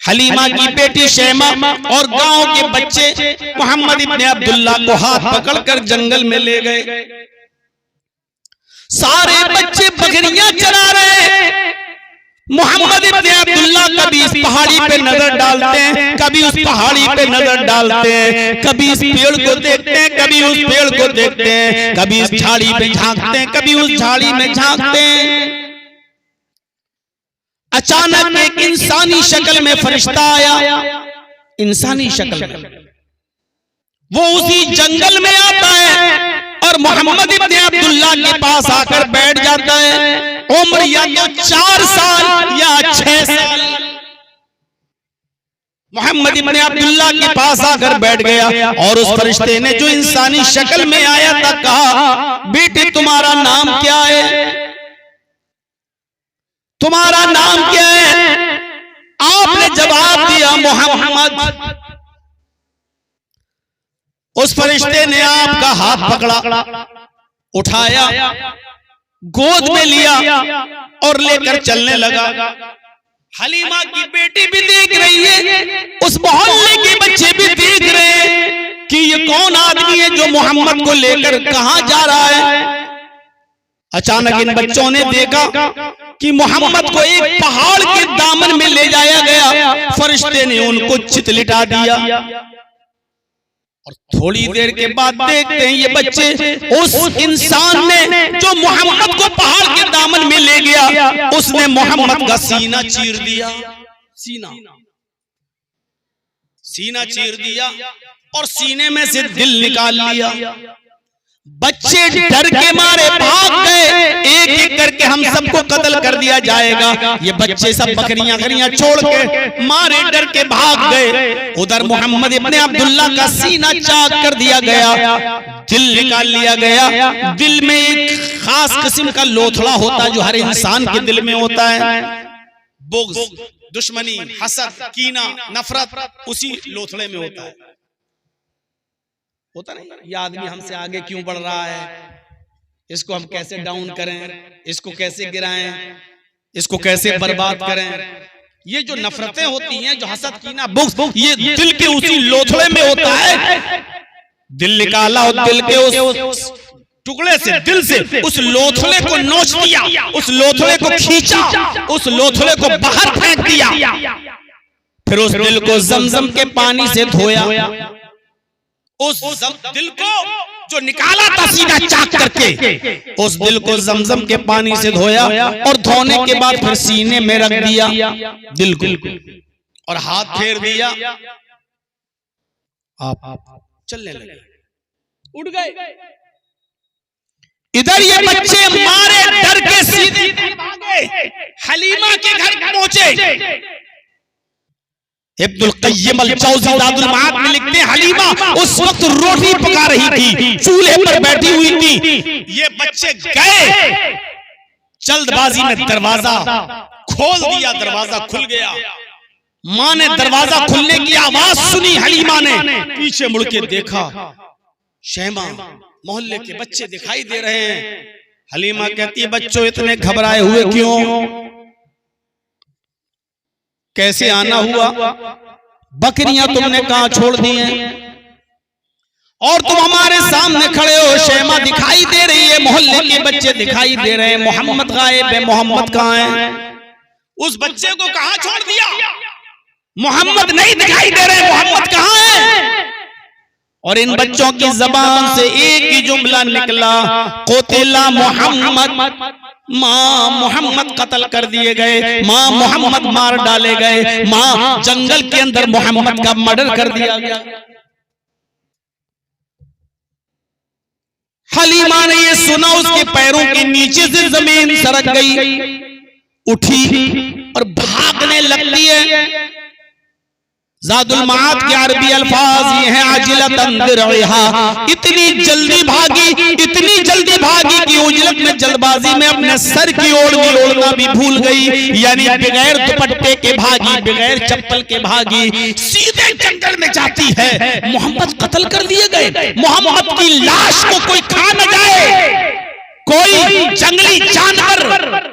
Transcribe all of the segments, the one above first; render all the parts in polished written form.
हलीमा की बेटी शैमा और गांव के बच्चे मोहम्मद इब्ने अब्दुल्ला को हाथ पकड़कर जंगल में ले गए। सारे बच्चे बकरियां चरा रहे हैं। मोहम्मद इब्ने अब्दुल्ला कभी इस पहाड़ी पे नजर डालते हैं, कभी उस पहाड़ी पे नजर डालते हैं, कभी इस पेड़ को देखते हैं, कभी उस पेड़ को देखते हैं, कभी इस झाड़ी पे झांकते हैं, कभी उस झाड़ी में झांकते हैं। अचानक एक इंसानी शक्ल में फरिश्ता आया, इंसानी शक्ल में। वो उसी जंगल में आता है और मोहम्मद इब्ने अब्दुल्ला के पास आकर बैठ जाता है। उम्र या तो 4 साल या 6 साल। मोहम्मद इब्ने अब्दुल्ला के पास आकर बैठ गया और उस फरिश्ते ने जो इंसानी शक्ल में आया था कहा, बेटे तुम्हारा नाम क्या है? तुम्हारा नाम क्या है? आपने जवाब दिया मोहम्मद। उस फरिश्ते ने आपका हाथ पकड़ा, उठाया, गोद में लिया और लेकर चलने लगा। हलीमा की बेटी भी देख रही है, उस मोहल्ले के बच्चे भी देख रहे हैं कि ये कौन आदमी है जो मोहम्मद को लेकर कहां जा रहा है। अचानक इन बच्चों ने देखा कि मोहम्मद को एक पहाड़ के दामन में ले जाया गया। फरिश्ते ने उनको चितलिटा दिया और थोड़ी देर के बाद देखते हैं ये बच्चे उस इंसान ने जो मोहम्मद को पहाड़ के दामन में ले गया, उसने मोहम्मद का सीना चीर दिया। सीना चीर दिया और सीने में से दिल निकाल लिया। बच्चे डर के मारे भाग गए, एक एक करके हम सबको कत्ल कर दिया जाएगा। ये बच्चे सब बकरियां छोड़ के मारे डर के भाग गए। उधर मोहम्मद इब्ने अब्दुल्ला का सीना चाक कर दिया गया, दिल निकाल लिया गया। दिल में एक खास किस्म का लोथड़ा होता है जो हर इंसान के दिल में होता है, बुग़्ज़, दुश्मनी, हसद, कीना, नफरत, उसी लोथड़े में होता है। होता नहीं, ये आदमी हमसे आगे क्यों बढ़ रहा है, इसको हम कैसे डाउन करें, इसको कैसे गिराएं, इसको कैसे बर्बाद करें। ये जो नफरतें होती हैं, जो हसद, कीना, बुग़्ज़, ये दिल के उसी लोथड़े में होता है। दिल निकाला और दिल के उस टुकड़े से, दिल से उस लोथड़े को नोच दिया, उस लोथड़े को खींचा, उस लोथड़े को बाहर फेंक दिया। फिर उस दिल को ज़मज़म के पानी से धोया। उस दिल को जो निकाला था सीना चाक करके, उस दिल को ज़मज़म के पानी से धोया और धोने के बाद फिर सीने में रख दिया दिल को और हाथ फेर दिया। आप चलने लगे, उठ गए। इधर ये बच्चे मारे डर के सीधे भागे, हलीमा के घर पहुंचे। इब्नुल क़य्यिम अल-जौज़ी ज़ादुल मआद में लिखते हैं, हलीमा उस वक्त रोटी पका रही थी, चूल्हे पर बैठी हुई थी। ये बच्चे गए, जल्दबाजी में दरवाजा खोल दिया, दरवाजा खुल गया। माँ ने दरवाजा खुलने की आवाज सुनी, हलीमा ने पीछे मुड़ के देखा, शैमा, मोहल्ले के बच्चे दिखाई दे रहे हैं। हलीमा कहती है, बच्चों इतने घबराए हुए क्यों, कैसे आना हुआ? बकरियां तुमने कहां छोड़ दी हैं और तुम हमारे सामने खड़े हो। शैमा दिखाई दे रही है, मोहल्ले के बच्चे दिखाई दे रहे हैं, मोहम्मद गायब है, मोहम्मद कहां है? उस बच्चे को कहां छोड़ दिया? मोहम्मद नहीं दिखाई दे रहे, मोहम्मद कहां है? और इन बच्चों की जबान से एक ही जुमला निकला, क़ुतिला मोहम्मद, माँ मोहम्मद कत्ल कर दिए गए, माँ मोहम्मद मार डाले गए, माँ जंगल के अंदर मोहम्मद का मर्डर कर दिया गया। हलीमा ने ये सुना, उसके पैरों के नीचे से जमीन सरक गई, उठी और भागने लगती है। ज़ादुल मआद के अरबी अल्फाज ये हैं, आजिलतन दिरहा, इतनी जल्दी भागी कि उजलत में, जल्दबाजी में अपने सर की ओढ़ना भी भूल गई। यानी बगैर दुपट्टे के भागी, बगैर चप्पल के भागी, सीधे जंगल में जाती है। मोहम्मद कत्ल कर दिए गए, मोहम्मद की लाश को कोई खा न जाए, कोई जंगली जानवर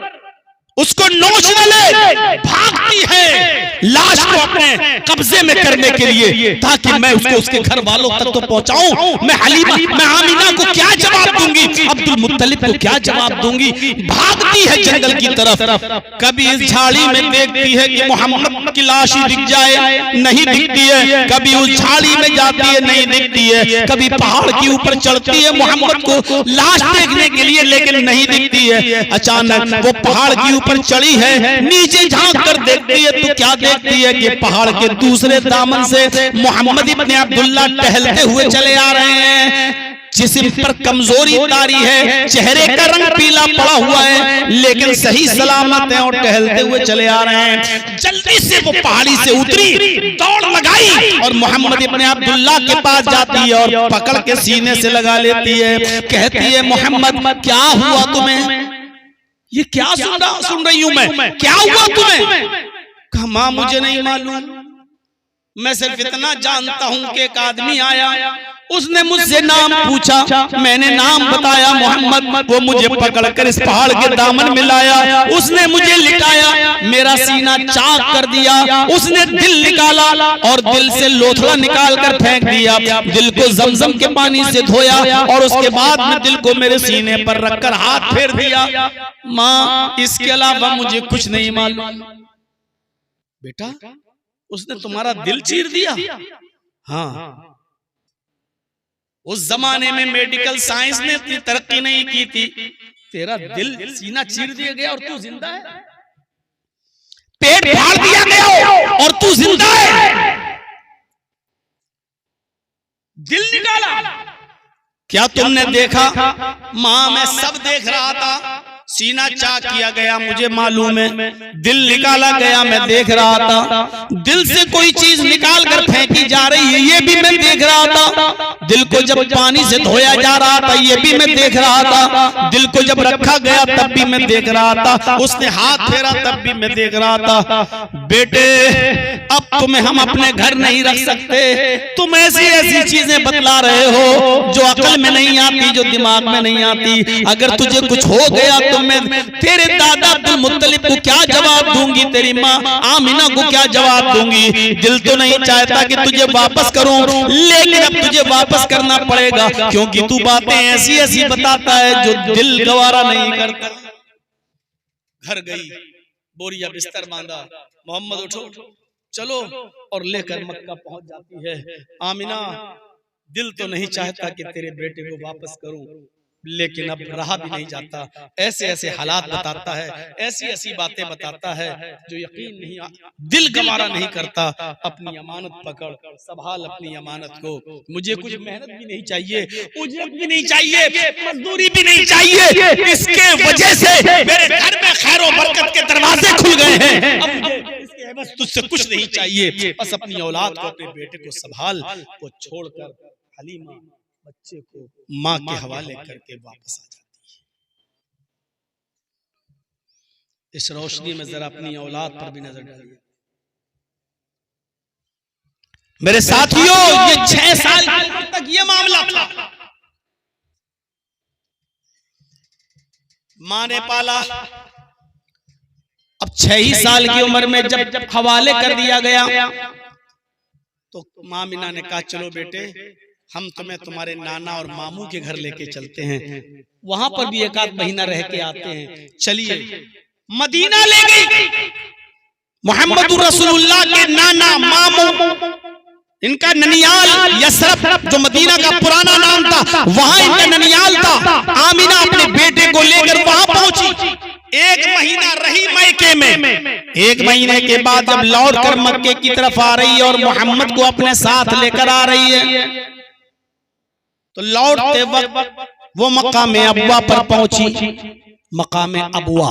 उसको नोच न ले, भागती है। लाश को अपने कब्जे में करने के लिए, ताकि मैं उसको उसके घर वालों तक तो पहुंचाऊं। मैं हलीमा, मैं आमिना को क्या जवाब दूंगी, अब्दुल मुत्तलिब को क्या जवाब दूंगी। भागती है जंगल की तरफ, कभी इस झाड़ी में देखती है कि मोहम्मद की लाश ही दिख जाए, नहीं दिखती है। कभी उस झाड़ी में जाती है, नहीं दिखती है। कभी पहाड़ के ऊपर चढ़ती है मोहम्मद को लाश देखने के लिए, लेकिन नहीं दिखती है। अचानक वो पहाड़ के ऊपर चढ़ी है, नीचे झांक कर देखती है तो क्या देखती है कि पहाड़ के दूसरे दामन से मोहम्मद इब्ने अब्दुल्लाह टहलते हुए चले आ रहे हैं। जिस्म पर कमजोरी तारी है, चेहरे का रंग पीला पड़ा हुआ है, लेकिन सही सलामत है और टहलते हुए चले आ रहे हैं। जल्दी से वो पहाड़ी से उतरी, दौड़ लगाई और मोहम्मद इब्ने अब्दुल्लाह के पास जाती है और पकड़ के सीने से लगा लेती है। कहती है, मोहम्मद क्या हुआ तुम्हें? ये क्या सुन रही हूं मैं, क्या हुआ तुम्हें? कहा, मां मुझे नहीं मालूम, मैं सिर्फ इतना जानता हूं कि एक आदमी आया, उसने मुझसे नाम पूछा, मैंने नाम बताया मोहम्मद, वो मुझे पकड़कर इस पहाड़ के दामन में लाया, उसने मुझे लिटाया, मेरा सीना चाक कर दिया, उसने दिल निकाला और दिल से लोथड़ा निकाल कर फेंक दिया, दिल को जमजम के पानी से धोया और उसके बाद में दिल को मेरे सीने पर रखकर हाथ फेर दिया। माँ, इसके अलावा मुझे कुछ नहीं मालूम। बेटा, उसने तुम्हारा दिल चीर दिया? हाँ, उस जमाने में मेडिकल साइंस ने इतनी तरक्की नहीं की थी, तेरा दिल सीना चीर दिया गया और तू जिंदा है। पेट फाड़ दिया गया और तू जिंदा है। दिल निकाला, क्या तुमने देखा? मां, मैं सब देख रहा था, सीना चाक किया गया मुझे मालूम है, दिल निकाला गया मैं देख रहा था, दिल से कोई चीज निकाल कर फेंकी जा रही है ये भी मैं देख रहा था, दिल को जब पानी से धोया जा रहा था ये भी मैं देख रहा था, दिल को जब रखा गया तब भी मैं देख रहा था, उसने हाथ फेरा तब भी मैं देख रहा था। बेटे, अब तुम्हें हम अपने घर नहीं रख सकते, तुम ऐसी ऐसी चीजें बतला रहे हो जो अकल में नहीं आती, जो दिमाग में नहीं आती। अगर तुझे कुछ हो गया तो मैं तेरे दादा अब्दुल मुत्तलिब को क्या जवाब दूंगी, तेरी माँ आमिना को क्या जवाब दूंगी। दिल तो नहीं चाहता कि तुझे वापस करूं, लेकिन अब तुझे वापस करना पड़ेगा, क्योंकि तू बातें ऐसी ऐसी बताता है जो दिल गवारा नहीं करता। घर गई, बोरिया बिस्तर बांधा, मोहम्मद उठो चलो, और लेकर मक्का पहुंच जाती है। आमिना, दिल तो नहीं चाहता कि तेरे बेटे को वापस करूं, लेकिन अब रहा भी नहीं जाता। ऐसे ऐसे हालात बताता है, ऐसी ऐसी बातें बताता है जो यकीन नहीं, दिल गवारा नहीं करता। अपनी अमानत पकड़, संभाल अपनी अमानत को। मुझे कुछ मेहनत भी नहीं चाहिए, उजरत भी नहीं चाहिए, मजदूरी भी नहीं चाहिए, इसके वजह से मेरे घर में खैर और बरकत के दरवाजे खुल गए हैं। अब मुझे इसके एवज तुझसे कुछ नहीं चाहिए, बस अपनी औलाद को, अपने बेटे को संभाल। वो छोड़कर हलीमा बच्चे को माँ के हवाले करके वापस आ जाती है। इस रोशनी में जरा अपनी औलाद पर भी नजर डालिए मेरे साथियों। ये 6 साल तक ये मामला था, माँ ने पाला। अब 6 ही साल की उम्र में जब हवाले कर दिया गया तो माँ मीना ने कहा, चलो बेटे, हम तुम्हें तुम्हारे नाना और मामू के घर लेके चलते हैं, वहां पर भी एक आध महीना रह के आते हैं। चलिए, मदीना ले गई। मोहम्मद रसूलुल्लाह के नाना मामू, इनका ननियाल यसरफ, जो मदीना का पुराना नाम था, वहां इनका ननियाल था। आमिना अपने बेटे को लेकर वहां पहुंची। 1 महीना रही मैके में। 1 महीने के बाद जब लौट कर मक्के की तरफ आ रही है और मोहम्मद को अपने साथ लेकर आ रही है, तो लौटते वक्त वो मकाम अबवा पर पहुंची। मकाम अबवा,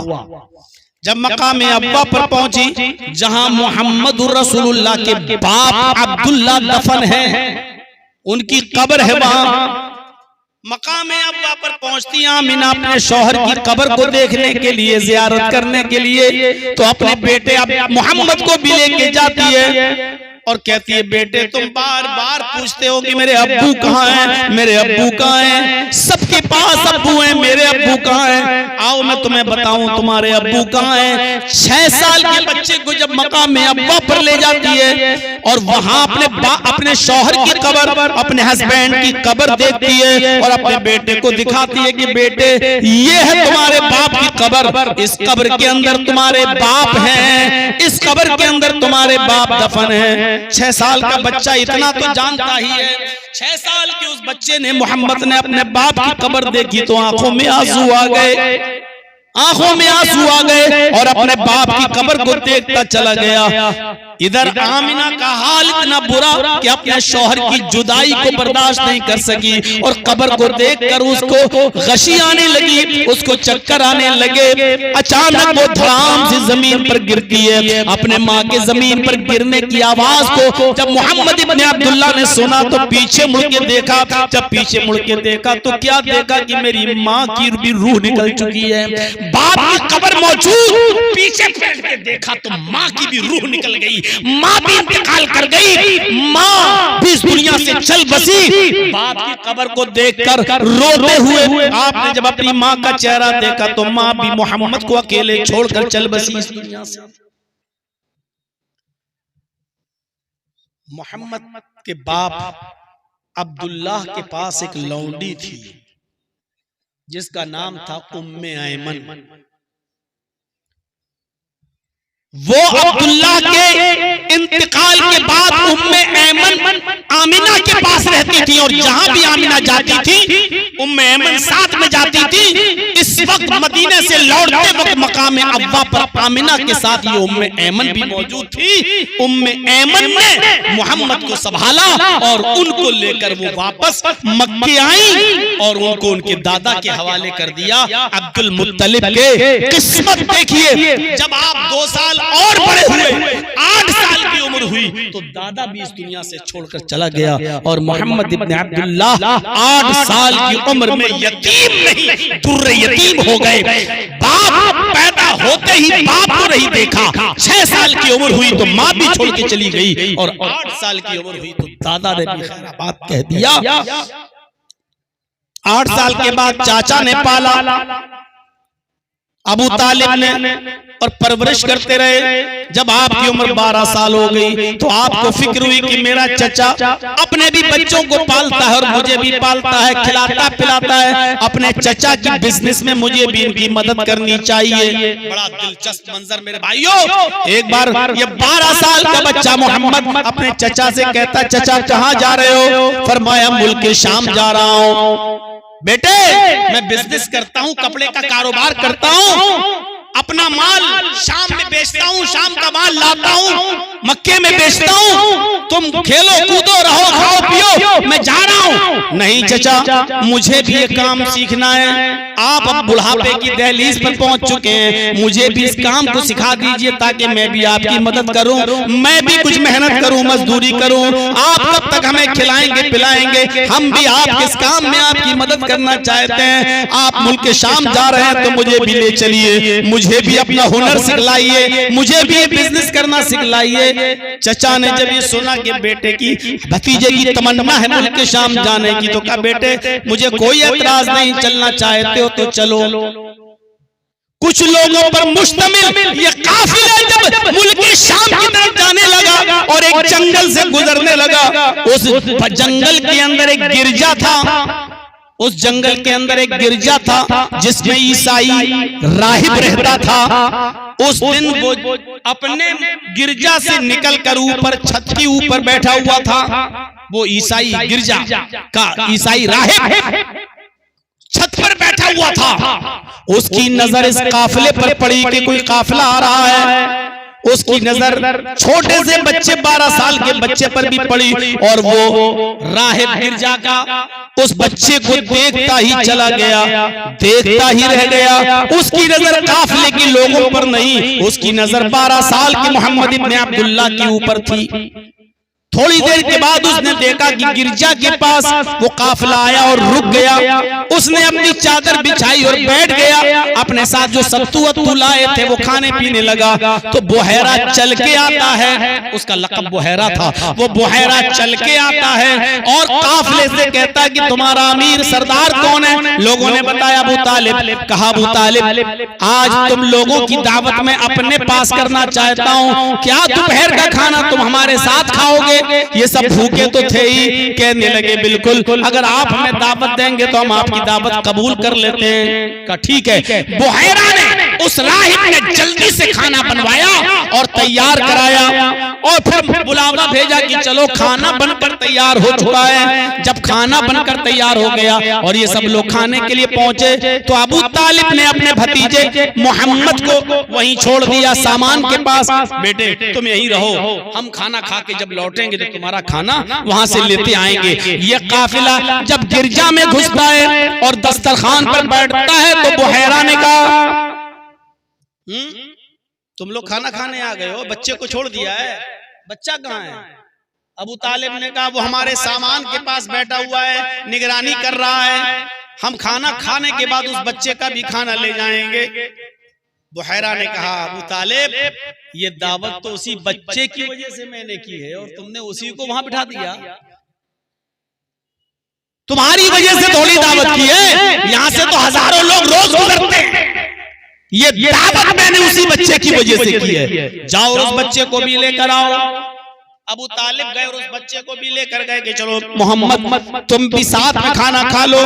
जब मकाम अबवा पर पहुंची, जहां मोहम्मद रसूलुल्लाह के बाप अब्दुल्ला दफन है, उनकी कब्र है वहां। मकाम अबवा पर पहुंचती आमिना अपने शौहर की कब्र को देखने के लिए, जियारत करने के लिए, तो अपने बेटे मोहम्मद को भी लेके जाती है और कहती है बेटे तुम बार बार पूछते हो कि मेरे अब्बू कहाँ हैं, मेरे अब्बू कहाँ हैं, सबके पास अब्बू हैं, मेरे अब्बू कहाँ हैं। आओ मैं तुम्हें बताऊं तुम्हारे अब्बू कहाँ हैं। 6 साल के बच्चे को जब मकाम में अब्बा पर ले जाती है और वहां अपने शौहर की कब्र, अपने हस्बैंड की कब्र देखती है और अपने बेटे को दिखाती है कि बेटे ये है तुम्हारे बाप की कब्र, इस कब्र के अंदर तुम्हारे बाप हैं, इस कब्र के अंदर तुम्हारे बाप दफन हैं। 6 साल का बच्चा इतना तो जानता ही है। 6 साल के उस बच्चे ने, मोहम्मद ने अपने बाप की कब्र देखी तो आंखों में आंसू आ गए, आंखों में आंसू आ गए और अपने बाप की कब्र को देखता चला गया। इधर आमिना का हाल इतना बुरा कि अपने शौहर की जुदाई को बर्दाश्त नहीं कर सकी और कब्र को देखकर उसको गशी आने लगी, उसको चक्कर आने लगे। अचानक वो धड़ाम से जमीन पर गिरती है। अपने माँ के जमीन पर गिरने की आवाज को जब मोहम्मद इब्न अब्दुल्लाह ने सुना तो पीछे मुड़ के देखा। जब पीछे मुड़ के देखा तो क्या देखा कि मेरी माँ की भी रूह निकल चुकी है, बाप की कब्र मौजूद। पीछे पलट के देखा तो माँ की भी रूह निकल गई, माँ भी इंतकाल कर गई, माँ भी इस दुनिया से चल बसी। बाप की कब्र को देखकर रोते हुए आपने जब अपनी माँ का चेहरा देखा तो माँ भी मोहम्मद को अकेले छोड़कर चल बसी इस दुनिया से। मोहम्मद के बाप अब्दुल्लाह के पास एक लौंडी थी जिसका नाम था उम्मे ऐमन। वो अब्दुल्लाह के इंतकाल के बाद उम्मे ऐमन आमिना के पास रहती थी और जहां भी आमिना जाती थी उम्मे ऐमन साथ में जाती थी। इस वक्त मदीने से लौटते वक्त मकाम अब्बा पर आमिना के साथ ये उम्मे ऐमन भी मौजूद थी। उम्मे ऐमन ने मोहम्मद को संभाला और उनको लेकर वो वापस मक्के आई और उनको उनके दादा के हवाले कर दिया, अब्दुल मुत्तलिब के। किस्मत देखिए, जब आप 2 साल और बड़े हुए, 8 साल की उम्र हुई तो दादा भी इस दुनिया से छोड़कर चला गया और मोहम्मद इब्न अब्दुल्लाह 8 साल की उम्र में यतीम नहीं दुर्रे यतीम हो गए। बाप पैदा होते ही बाप को नहीं देखा। 6 साल की उम्र हुई तो माँ भी छोड़ के चली गई और 8 साल की उम्र हुई तो दादा ने भी खैराबाद कह दिया। 8 साल के बाद चाचा ने पाला, अबू तालिब ने, और परवरिश करते रहे। जब आपकी उम्र 12 साल हो गई तो आपको फिक्र हुई कि मेरा चचा अपने भी बच्चों को पालता है और मुझे भी पालता है, खिलाता पिलाता है। अपने चचा की बिजनेस में मुझे भी इनकी मदद करनी चाहिए। बड़ा दिलचस्प मंजर मेरे भाइयों। एक बार ये 12 साल का बच्चा मोहम्मद अपने चचा से कहता, चचा कहाँ जा रहे हो? फरमाया मुल्क शाम जा रहा हूँ। बेटे मैं बिजनेस करता हूँ, कपड़े का कारोबार करता हूँ, अपना माल शाम में बेचता हूँ, शाम का माल लाता हूँ, मक्के में बेचता हूँ। तुम खेलो कूदो रहो खाओ पियो, मैं जा रहा हूँ। नहीं चचा, मुझे भी ये काम सीखना है। आप अब बुढ़ापे की दहलीज पर पहुंच चुके हैं, मुझे भी इस काम को सिखा दीजिए ताकि मैं भी आपकी मदद करूं, मैं भी कुछ मेहनत करूं, मजदूरी करूं। आप कब तक हमें खिलाएंगे पिलाएंगे? हम भी आपके इस काम में आपकी मदद करना चाहते हैं। आप मुल्क शाम जा रहे हैं तो मुझे भी ले चलिए, मुझे भी अपना हुनर सिखलाइए, मुझे भी बिजनेस करना सिखलाइए। चचा ने जब ये सुना कि बेटे की भतीजे की तमन्ना है मुल्क शाम जाने की तो कहा, बेटे मुझे कोई एतराज नहीं, चलना चाहते हो तो चलो। कुछ लोगों पर मुश्तमिल ये काफिला जब मुल्क शाम की तरफ जाने लगा और एक जंगल से गुजरने लगा, उस जंगल के अंदर एक गिरजा था, उस जंगल के अंदर एक गिरजा था जिसमें ईसाई राहिब रहता था। उस दिन वो अपने गिरजा से निकलकर ऊपर छत के ऊपर बैठा हुआ था। वो ईसाई गिरजा का ईसाई राहिब छत पर बैठा हुआ था। उसकी नजर इस काफिले पर पड़ी कि कोई काफिला आ रहा है। उसकी नजर छोटे से बच्चे 12 साल के बच्चे पर भी पड़ी और वो राहिब गिरजा का उस बच्चे को देखता ही चला गया, देखता ही रह गया। उसकी नजर काफिले के लोगों पर नहीं, उसकी नजर 12 साल के मोहम्मद इब्न अब्दुल्लाह के ऊपर थी। थोड़ी देर के बाद उसने देखा कि गिरजा के पास वो काफिला आया और रुक गया। उसने अपनी चादर बिछाई और बैठ गया। अपने साथ जो सत्तू वत्तू लाए थे वो खाने पीने लगा। तो बुहैरा चल के आता है, उसका लक़ब बुहैरा था। वो बुहैरा चल के आता है और काफिले से कहता है कि तुम्हारा अमीर सरदार कौन है? लोगों ने बताया अबू तालिब। कहा अबू तालिब, आज तुम लोगों की दावत में अपने पास करना चाहता हूँ, क्या दोपहर का खाना तुम हमारे साथ खाओगे? ये सब भूखे तो थे ही। कहने लगे बिल्कुल, अगर आप हमें दावत देंगे तो हम आपकी दावत कबूल कर लेते हैं। कहा ठीक है। बुहैरा ने उस राहिब ने जल्दी से खाना बनवाया और तैयार कराया और फिर बुलावा भेजा कि चलो खाना बनकर तैयार हो चुका है। जब खाना बनकर तैयार हो गया और ये सब लोग खाने के लिए पहुंचे तो अबू तालिब ने अपने भतीजे मोहम्मद को वहीं छोड़ दिया सामान के पास। बेटे तुम यहीं रहो, हम खाना खा के जब लौटेंगे तो तुम्हारा खाना वहां से लेते आएंगे। ये काफिला जब गिरजा में घुसता है और दस्तरखान पर बैठता है तो बुहैरा ने कहा तुम लोग खाना खाने आ गए हो, बच्चे को छोड़ दिया है, बच्चा कहाँ है? अबू तालिब ने कहा वो हमारे सामान के पास बैठा हुआ है, निगरानी कर रहा है, हम खाना खाने के बाद उस बच्चे का भी खाना ले जाएंगे। बुहैरा ने कहा अबू तालिब, ये दावत तो उसी बच्चे की वजह से मैंने की है और तुमने उसी को वहां बिठा दिया। तुम्हारी वजह से थोड़ी दावत की है, यहां से तो हजारों लोग रोज गुजरते हैं। ये दावत मैंने उसी बच्चे की वजह से की है। जाओ उस बच्चे को भी लेकर आओ। अबू तालिब गए और उस बच्चे को भी लेकर गए कि चलो मोहम्मद तुम भी साथ में खाना खा लो।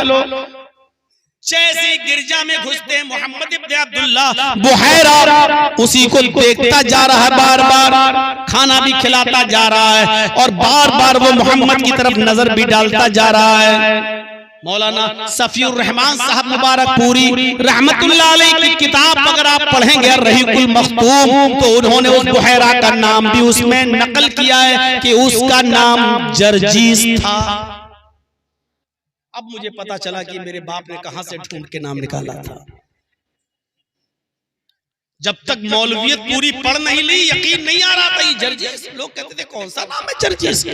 जैसे गिरजा में घुसते मोहम्मद इब्न अब्दुल्लाह, बुहैरा उसी को देखता जा रहा है, बार बार खाना भी खिलाता जा रहा है और बार बार वो मोहम्मद की तरफ नजर भी डालता जा रहा है। मौलाना सफीउर रहमान साहब मुबारकपुरी रहमतुल्लाह अलैह की किताब अगर आप पढ़ेंगे रहीकुल मख्तूम तो उन्होंने उस बुहैरा का नाम भी उसमें नकल किया है कि उसका नाम जर्जीस था। अब मुझे पता चला कि मेरे बाप ने कहां से ढूंढ के नाम निकाला था। जब तक मौलवियत पूरी पढ़ नहीं ली यकीन नहीं आ रहा था ये जर्जीस। लोग कहते थे कौन सा नाम है जर्जीस?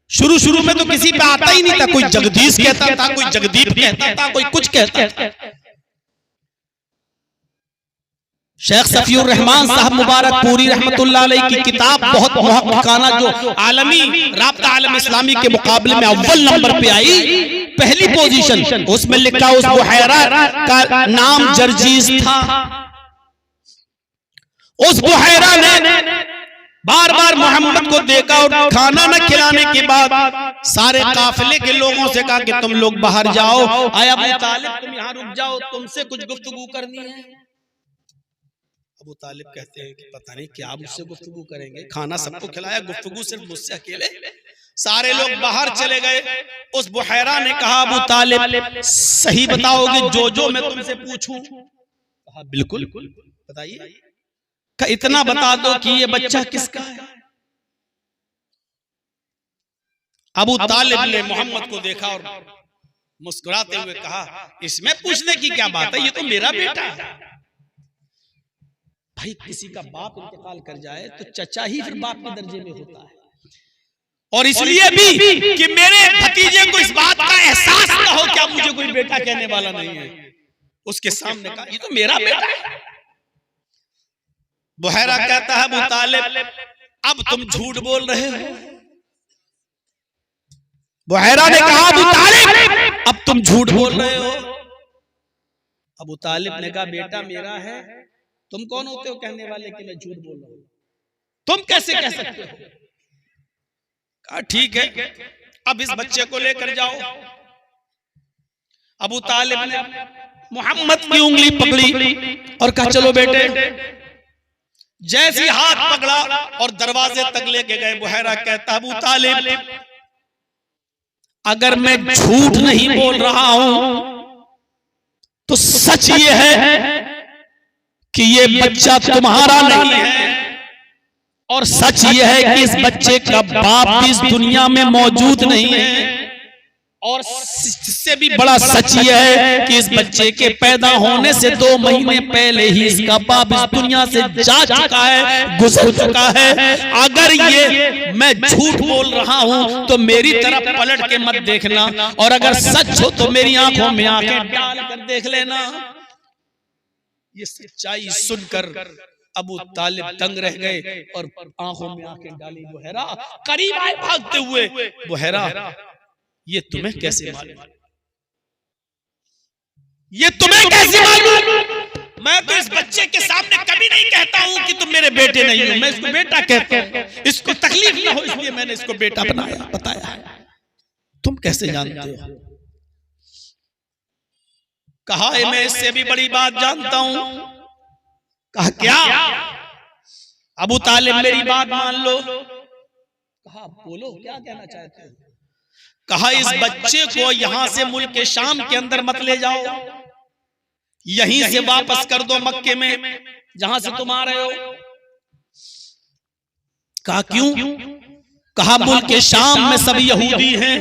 शुरू में तो किसी पे आता ही नहीं था। कोई जगदीश कहता था, कोई जगदीप कहता था, कोई कुछ कहता था। शेख सफीउर रहमान साहब मुबारकपुरी रहमतुल्लाह अलैह की किताब बहुत मुहक्किकाना जो आलमी राब्ता आलम इस्लामी के मुकाबले में अव्वल नंबर पे आई, पहली पोजीशन, उसमें लिखा उस बुहैरा का नाम जर्जीस था। उस बुहैरा ने बार बार मोहम्मद को देखा और खाना न खिलाने के बाद सारे काफिले के लोगों से कहा कि तुम लोग बाहर जाओ। आया अबू तालिब तुम यहाँ रुक जाओ, तुमसे कुछ गुफ्तगू करनी है। अबू तालिब कहते हैं कि पता नहीं क्या मुझसे गुफ्तगू करेंगे, खाना सबको खिलाया, गुफ्तगू सिर्फ मुझसे अकेले। सारे लोग बाहर चले गए। उस बुहैरा ने कहा अबू तालिब सही बताओगे जो मैं तुमसे पूछूं? कहा बिल्कुल बताइए। इतना बता दो कि ये बच्चा किसका है? अबू तालिब ने मोहम्मद को देखा और मुस्कुराते हुए कहा इसमें पूछने की क्या बात है, ये तो मेरा बेटा है। भाई किसी का बाप इंतकाल कर जाए तो चचा ही फिर बाप के दर्जे में होता है। और इसलिए भी कि मेरे भतीजे को इस बात का एहसास ना हो क्या मुझे कोई बेटा कहने वाला नहीं है, उसके सामने कहा ये तो मेरा बेटा है। बुहैरा कहता है अबू तालिब अब तुम झूठ बोल रहे हो। बुहैरा ने कहा अबू तालिब अब तुम झूठ बोल रहे हो। अबू तालिब ने कहा बेटा मेरा है, तुम कौन होते हो कहने वाले कि मैं झूठ बोल रहा हूं? तुम कैसे कह सकते हो? कहा ठीक है अब इस बच्चे को लेकर जाओ। अबू तालिब ने मोहम्मद की उंगली पकड़ी और कहा चलो बेटे। जैसी हाथ पकड़ा और दरवाजे तक लेके गए। बुहैरा कहता अबू तालिब अगर मैं झूठ नहीं बोल रहा हूं तो सच ये है कि ये बच्चा तुम्हारा नहीं है और सच ये है कि इस बच्चे का बाप भी इस दुनिया में मौजूद नहीं है। और इससे भी बड़ा सच ये है कि इस बच्चे के पैदा होने से 2 महीने पहले ही इसका बाप इस दुनिया से जा चुका है, गुजर चुका है। अगर ये मैं झूठ बोल रहा हूं तो मेरी तरफ पलट के मत देखना, और अगर सच हो तो मेरी आंखों में आंखें डाल कर देख लेना। ये सच्चाई सुनकर अबू तालिब तंग रह गए और आंखों में आंखें डाली। बुहैरा करीब आए भागते हुए, बुहैरा ये तुम्हें कैसे मालूम? ये तुम्हें कैसे मालूम? मैं तो इस बच्चे के सामने कभी नहीं कहता हूं कि तुम मेरे बेटे नहीं हो, मैं इसको बेटा कहता हूं। इसको तकलीफ ना हो इसलिए मैंने इसको बेटा बताया है। तुम कैसे जानते हो? कहा है मैं इससे भी बड़ी बात जानता हूं। कहा क्या? अबू तालिब मेरी बात मान लो। कहा बोलो क्या कहना चाहते हो? कहा इस बच्चे को यहां से मुल्क के शाम के अंदर मत ले जाओ, यहीं से वापस कर दो मक्के में जहां से तुम आ रहे हो। कहा क्यों? कहा मुल्क के शाम में सब यहूदी हैं।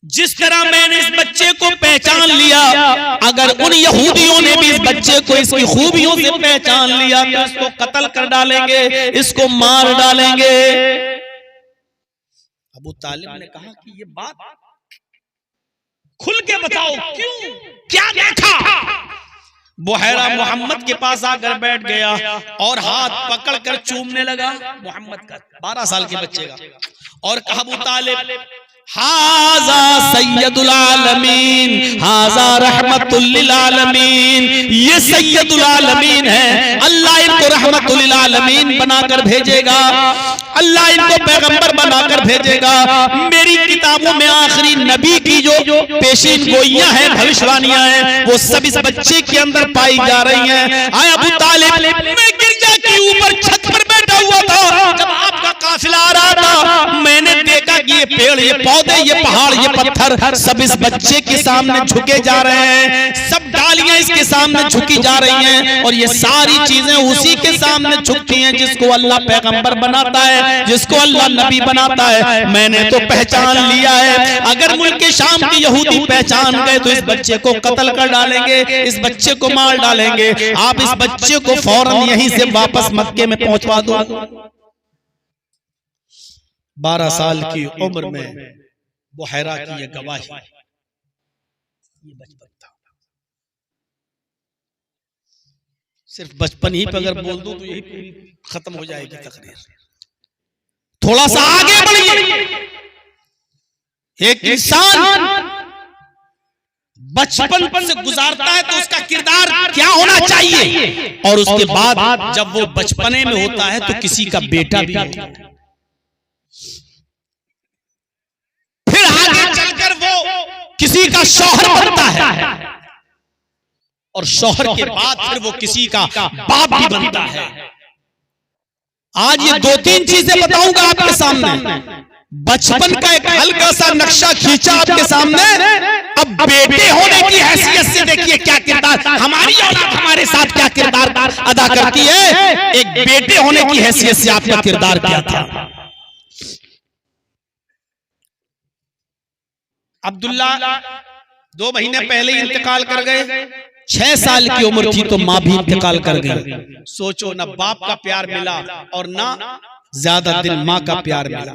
जिस तरह मैंने इस बच्चे को पहचान लिया, अगर उन यहूदियों ने भी इस बच्चे को इसकी खूबियों से पहचान लिया तो इसको कत्ल कर डालेंगे, इसको मार डालेंगे। अबू तालिब ने कहा कि ये बात खुल के बताओ, क्यों, क्या देखा? बुहैरा मोहम्मद के पास आकर बैठ गया और हाथ पकड़कर चूमने लगा मोहम्मद का, 12 साल के बच्चे का, और कहा अबू तालिब हाजा सैयदुल आलमीन, हाजा रहमतुल लिल आलमीन, ये सैयदुल आलमीन है। अल्लाह इनको रहमतुल लिल आलमीन बनाकर भेजेगा, अल्लाह इनको पैगंबर बनाकर भेजेगा। मेरी किताबों में आखिरी नबी की जो पेशीन गोइयां हैं, भविष्यवाणियां हैं, वो सब इस बच्चे के अंदर पाई जा रही हैं। आए अबू तालिब, मैं गिरजा के ऊपर छत पर बैठा हुआ था जब आपका काफिला आ रहा था, मैंने देखा कि ये पेड़, ये पौधे, ये पहाड़, ये पत्थर सब इस बच्चे के सामने झुके जा रहे हैं, सब डालियां इसके सामने झुकी जा रही हैं, और ये सारी चीजें उसी के सामने झुकती हैं जिसको अल्लाह पैगंबर बनाता है, जिसको अल्लाह नबी बनाता है। मैंने तो पहचान लिया है। अगर मुल्क के शाम के यहूदी पहचान गए तो इस बच्चे को कत्ल कर डालेंगे, इस बच्चे को मार डालेंगे। आप इस बच्चे को फौरन यहीं से वापस मक्के में पहुंचवा दो। 12 साल की उम्र में बुहैरा की ये गवाही, ये बचपन था। सिर्फ बचपन ही पे अगर बोल दूं तो यही पूरी खत्म हो जाएगी तकरीर। थोड़ा सा आगे बढ़िए। एक इंसान बचपन से गुजारता है तो उसका किरदार क्या होना चाहिए, और उसके बाद जब वो बचपने में होता है तो किसी का बेटा भी होता है, फिर आगे चलकर वो किसी का शौहर बनता है, और शौहर के बाद फिर वो किसी का बाप भी बनता है। आज ये 2-3 चीजें बताऊंगा आपके सामने। बचपन का एक हल्का सा नक्शा खींचा आपके सामने। अब बेटे होने की हैसियत से देखिए क्या किरदार, हमारी औलाद हमारे साथ क्या किरदार अदा करती है। एक बेटे होने की हैसियत से आपका किरदार क्या था। अब्दुल्ला 2 महीने पहले ही इंतकाल कर गए। 6 साल की उम्र थी तो माँ भी इंतकाल कर गई। सोचो, ना बाप का प्यार मिला और ना ज्यादा दिन माँ का प्यार मिला,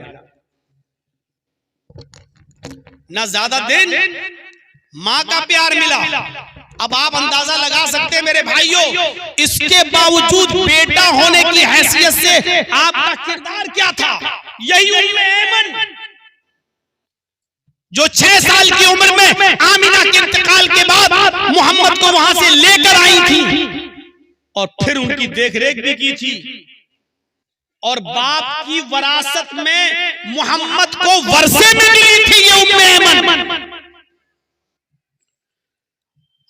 ना ज्यादा दिन माँ का प्यार मिला। अब आप अंदाजा लगा सकते हैं मेरे भाइयों, इसके बावजूद बेटा होने की हैसियत से आपका किरदार क्या था। यही उम्मे ऐमन जो 6 साल की उम्र में आमिना के इंतकाल के बाद मोहम्मद को वहां से लेकर आई थी और फिर उनकी देखरेख भी की थी, और बाप की वरासत में मोहम्मद को वर्षे में मिली थी ये उम्मे ऐमन।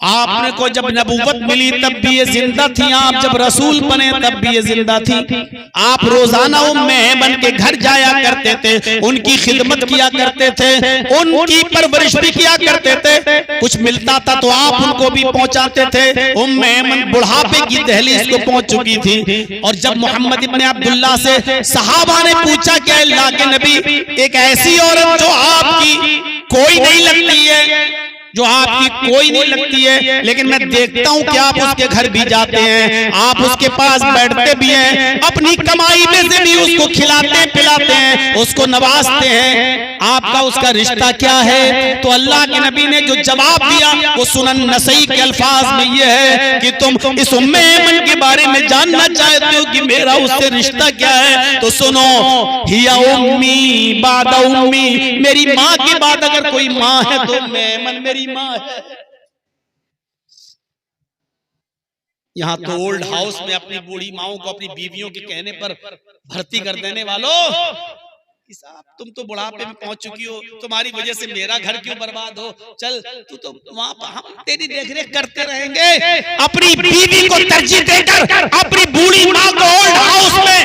आपने को जब नबूवत मिली तब भी ये जिंदा थी, आप जब रसूल बने तब भी ये जिंदा थी। आप रोजाना उम्मे ऐमन के घर जाया करते थे, उनकी खिदमत किया करते थे, उनकी परवरिश भी किया करते थे। कुछ मिलता था तो आप उनको भी पहुंचाते थे। उम्मे ऐमन बुढ़ापे की दहलीज को पहुंच चुकी थी, और जब मोहम्मद इब्ने अब्दुल्ला से सहाबा ने पूछा कि अल्लाह के नबी, एक ऐसी औरत जो आपकी कोई नहीं लगती है, जो आपकी कोई नहीं लगती है, लेकिन मैं देखता हूं कि आप उसके घर भी जाते हैं, आप उसके पास बैठते भी हैं, अपनी कमाई में से भी उसको खिलाते पिलाते हैं, उसको नवाजते हैं। आपका उसका रिश्ता क्या है? तो अल्लाह के नबी ने जो जवाब दिया वो सुनन नसई के अल्फाज में ये है कि तुम इस उम्मे ऐमन के बारे में जानना चाहते हो कि मेरा उससे रिश्ता क्या है, तो सुनो, हिया उम्मी बादा उम्मी, मेरी माँ के बाद अगर कोई माँ है तो ऐमन मेरी माँ है। यहाँ तो ओल्ड हाउस में अपनी बूढ़ी माओं को अपनी बीवियों के कहने पर भर्ती कर देने वालों, साहब तुम तो बुढ़ापे में पहुंच चुकी हो, तुम्हारी वजह से मेरा घर क्यों बर्बाद हो, चल तू तो वहां पर हम तेरी देखरेख करते रहेंगे। अपनी बीवी को तरजीह देकर अपनी बूढ़ी माँ को ओल्ड हाउस में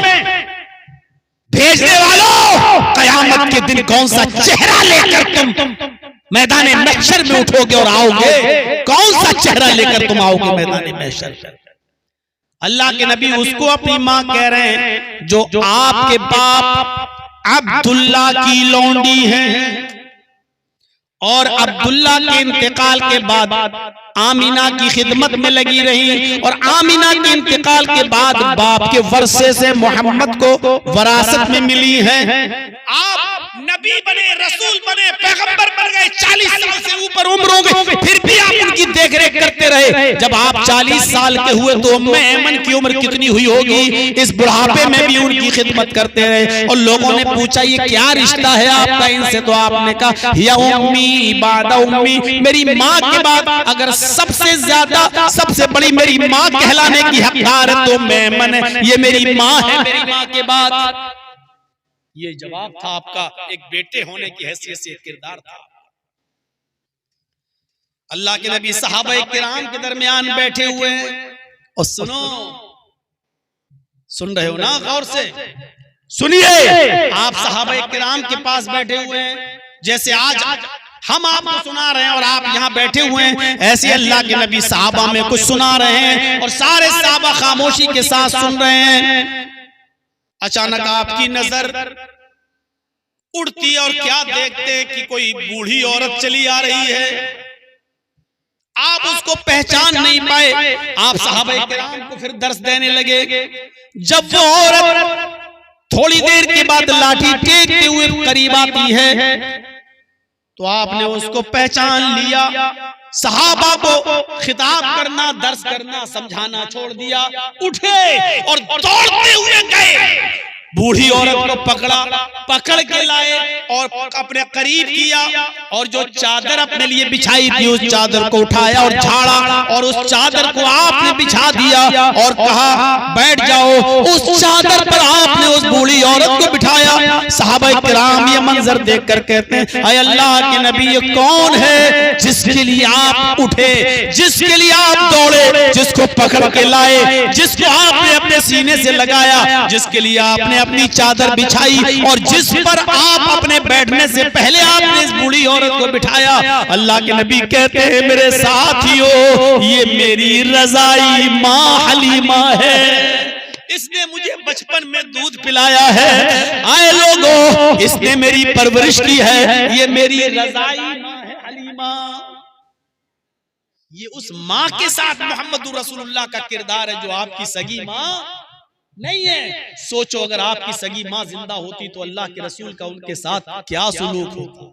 भेजने वालों, कयामत के दिन कौन सा चेहरा लेकर तुम मैदान महशर में उठोगे और आओगे? कौन सा चेहरा लेकर तुम आओगे मैदान महशर? अल्लाह के नबी उसको अपनी माँ कह रहे हैं जो आपके बाप अब्दुल्ला की लौंडी है, और अब्दुल्ला के इंतकाल के बाद आमीना की खिदमत में लगी रही, और आमीना के इंतकाल के बाद बाप के वर्षे से मोहम्मद को वरासत में मिली है। आप नबी बने, रसूल बने, पैगंबर बन गए, 40 साल से ऊपर उम्र हो गई, फिर भी आप उनकी देखरेख करते रहे। जब आप 40 साल के हुए तो उम्मे ऐमन की उम्र कितनी हुई होगी? इस बुढ़ापे में भी उनकी खिदमत करते रहे। और लोगों ने पूछा ये क्या रिश्ता है आपका इनसे? तो आपने कहा या उम्मी बादा उम्मी, मेरी माँ के बाद अगर सबसे ज्यादा सबसे बड़ी मेरी माँ कहलाने की हकदार है तो ऐमन है, ये मेरी माँ है मेरी माँ के बाद। ये जवाब था आपका एक बेटे होने की हैसियत से, किरदार था। अल्लाह के नबी सहाबा किराम के दरमियान बैठे हुए हैं, और सुनो, सुन रहे हो ना? गौर से सुनिए। आप सहाबा किराम के पास बैठे हुए हैं, जैसे आज हम आपको सुना रहे हैं और आप यहाँ बैठे हुए हैं, ऐसे अल्लाह के नबी सहाबा में कुछ सुना रहे हैं और सारे सहाबा खामोशी के साथ सुन रहे हैं। अचानक आपकी नजर उड़ती और क्या देखते कि कोई बूढ़ी औरत चली आ रही है। आप उसको पहचान नहीं पाए। आप सहाबा किराम को फिर दर्श देने लगे। जब वो औरत थोड़ी देर के बाद लाठी टेकते हुए करीब आती है तो आपने उसको पहचान लिया। सहाबा को खिताब करना, दर्स करना, समझाना छोड़ दिया, उठे और दौड़ते हुए गए, बूढ़ी औरत को पकड़ा, पकड़ के लाए और अपने करीब किया, और जो चादर अपने लिए बिछाई थी उस चादर को उठाया और झाड़ा, और उस चादर को आपने बिछा दिया और कहा बैठ जाओ। उस चादर पर आपने उस बूढ़ी औरत को बिठाया। सहाबा किराम ये मंजर देखकर कहते हैं ऐ अल्लाह के नबी, ये कौन है जिसके लिए आप उठे, जिसके लिए आप दौड़े, जिसको पकड़ के लाए, जिसको आपने अपने सीने से लगाया, जिसके लिए आपने अपनी चादर बिछाई और जिस पर आप अपने बैठने से पहले आपने इस बूढ़ी औरत को बिठाया। अल्लाह के नबी कहते हैं मेरे साथियों, ये मेरी रज़ाई माँ हलीमा है, इसने मुझे बचपन में दूध पिलाया है। आए लोगों, इसने मेरी परवरिश की है, ये मेरी रज़ाई माँ है हलीमा। ये उस माँ के साथ मोहम्मद रसूलुल्लाह का किरदार है जो आपकी सगी माँ नहीं है। सोचो अगर आपकी सगी माँ जिंदा होती तो अल्लाह के रसूल का उनके साथ क्या सुलूक होता।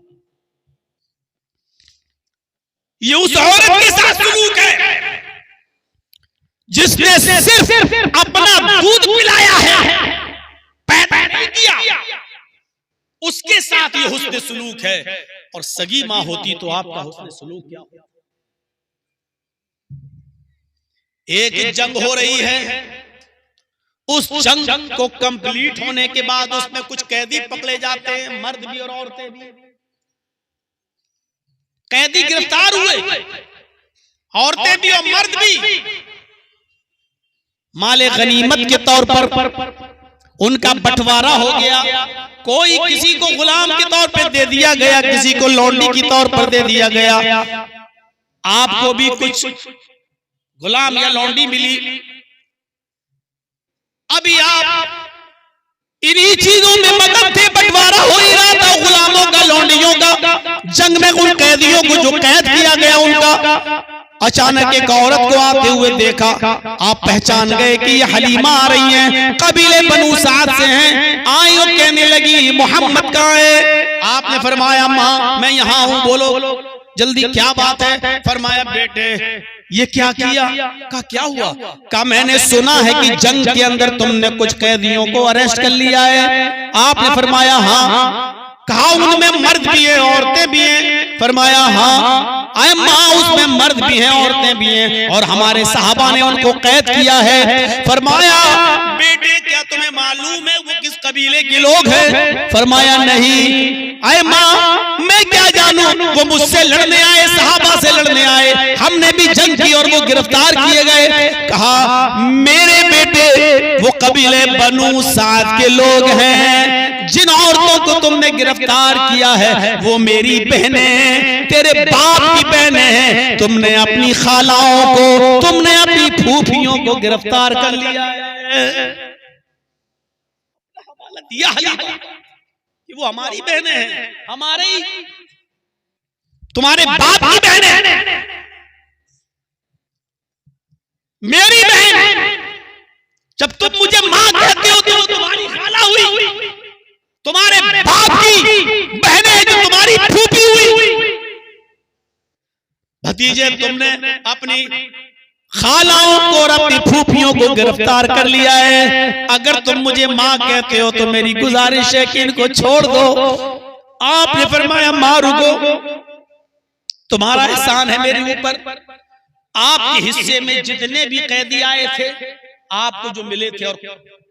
ये उस औरत के साथ सुलूक है जिसने सिर्फ अपना दूध पिलाया है, पैदा नहीं किया, उसके साथ ये हुस्न सुलूक है। और सगी माँ होती तो आपका हुस्न सुलूक क्या होता। एक जंग हो रही है, उस जंग को कंप्लीट होने के बाद उसमें कुछ कैदी पकड़े जाते हैं, मर्द भी और औरतें भी। कैदी गिरफ्तार हुए, औरतें भी और मर्द भी। माले गनीमत के तौर पर उनका बंटवारा हो गया। कोई किसी को गुलाम के तौर पर दे दिया गया, किसी को लौंडी के तौर पर दे दिया गया। आपको भी कुछ गुलाम या लौंडी मिली। अभी आप इन्हीं चीजों में मदद थे, बंटवारा हो ही रहा था गुलामों का, लौंडियों का। जंग में अचानक एक औरत को आते हुए देखा। आप पहचान गए कि ये हलीमा आ रही हैं, कबीले बनु साद से हैं। आई और कहने लगी मोहम्मद कहाँ है? आपने फरमाया माँ मैं यहाँ हूँ, बोलो जल्दी क्या बात है? फरमाया बेटे ये क्या किया? कहा क्या हुआ? कहा मैंने सुना है कि जंग के अंदर तुमने कुछ कैदियों को अरेस्ट कर लिया है। आपने फरमाया हाँ। कहा उनमें मर्द भी हैं औरतें भी हैं? फरमाया हाँ। आए माँ उसमें मर्द भी हैं औरतें भी हैं और हमारे साहबा ने उनको कैद किया है। फरमाया बेटे क्या तुम्हें मालूम है वो किस कबीले के लोग हैं? फरमाया नहीं। आए माँ मैं क्या जानूं, वो मुझसे लड़ने आए, साहबा से लड़ने आए, हमने भी जंग की और वो गिरफ्तार किए गए। कहा मेरे बेटे वो कबीले बनु साद के लोग हैं। जिन औरतों को तुमने गिरफ्तार किया है वो मेरी बहनें, तेरे बाप की बहनें हैं। तुमने अपनी खालाओं को, तुमने अपनी फूफियों को गिरफ्तार कर लिया है। कि वो हमारी बहनें हैं, हमारी तुम्हारे बाप की बहनें, मेरी बहन। जब तुम मुझे मां कहते हो तो वो तुम्हारी खाला हुई, तुम्हारे बाप की बहनें जो तुम्हारी फूफी हुई। भतीजे तुमने अपनी खालाओं को और अपनी फूफियों को गिरफ्तार कर लिया है। अगर तुम मुझे माँ कहते हो तो मेरी गुजारिश है कि इनको छोड़ दो। आपने फरमाया माँ रुको, तुम्हारा एहसान है मेरे ऊपर। आपके हिस्से में जितने भी कैदी आए थे, आपको जो मिले थे और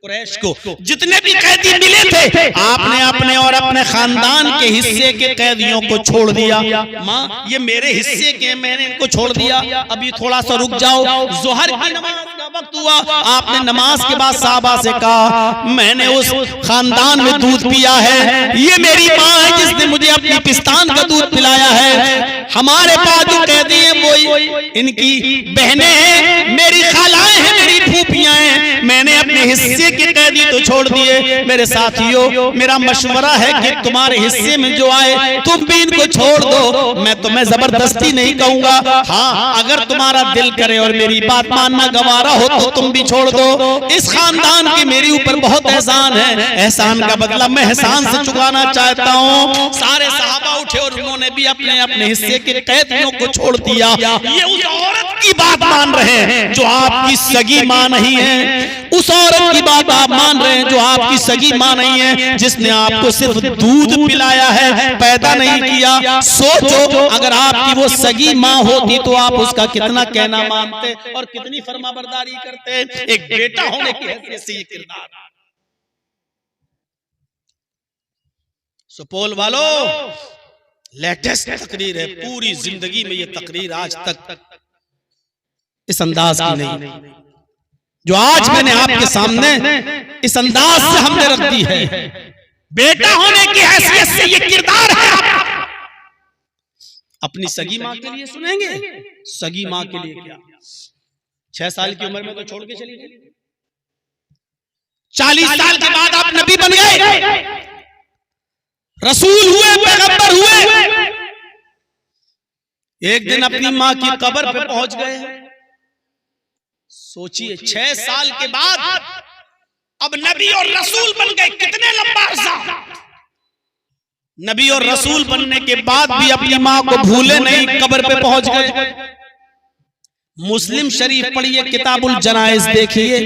कुरैश को जितने भी कैदी मिले थे, आपने अपने और अपने खानदान के हिस्से के कैदियों को छोड़ दिया। माँ ये मेरे हिस्से के, मैंने इनको छोड़ दिया, अभी थोड़ा सा रुक जाओ। जोहर की नमाज का वक्त हुआ, आपने नमाज के बाद साहबा से कहा मैंने उस खानदान में दूध पिया है, ये मेरी माँ है जिसने मुझे अपनी पिस्तान का दूध पिलाया है। हमारे पास जो कैदी हैं वो इनकी बहनें हैं, मेरी खालाएं हैं, मेरी फूफियां हैं। मैंने अपने हिस्से के कैदी तो छोड़ दिए। मेरे साथियों मेरा मशवरा है कि तुम्हारे हिस्से में जो आए तुम भी इनको छोड़ दो। मैं तुम्हें जबरदस्ती नहीं कहूंगा, हाँ अगर तुम्हारा दिल करे और मेरी बात मानना गवारा हो तो तुम भी छोड़ दो। इस खानदान की मेरी ऊपर बहुत एहसान है, एहसान का बदला मैं एहसान से चुकाना चाहता हूँ। सारे सहाबा उठे और उन्होंने भी अपने अपने हिस्से के कैदियों को छोड़ दिया। ये उस औरत की बात मान रहे हैं जो आपकी सगी माँ नहीं है, उस औरत की बात आप मान रहे हैं जो आपकी सगी माँ नहीं है, जिसने आपको सिर्फ दूध पिलाया है, पैदा नहीं किया। सोचो अगर आपकी वो सगी माँ होती तो आप उसका कितना कहना मानते और कितनी फरमाबरदारी करते। एक बेटा होने की हैसियत से ये किरदार। सुपौल वालों लेटेस्ट तकरीर है, पूरी जिंदगी में ये तकरीर आज तक इस अंदाज की नहीं जो आज मैंने आपके सामने इस अंदाज से हमने रख दी है। बेटा होने की हैसियत से ये किरदार है। अपनी सगी माँ के लिए सुनेंगे, सगी माँ के लिए क्या, 6 साल की उम्र में तो छोड़ के चली गई, 40 साल के बाद आप नबी बन गए, रसूल हुए, पैगंबर हुए। एक दिन अपनी माँ की कब्र पे पहुंच गए। सोचिए 6 साल के बाद अब नबी और रसूल बन गए, कितने लंबा अरसा। नबी और रसूल बनने के बाद भी अपनी माँ को भूले नहीं, कब्र पे पहुंच गए। मुस्लिम शरीफ पढ़िए, किताबुल जनाइज देखिए,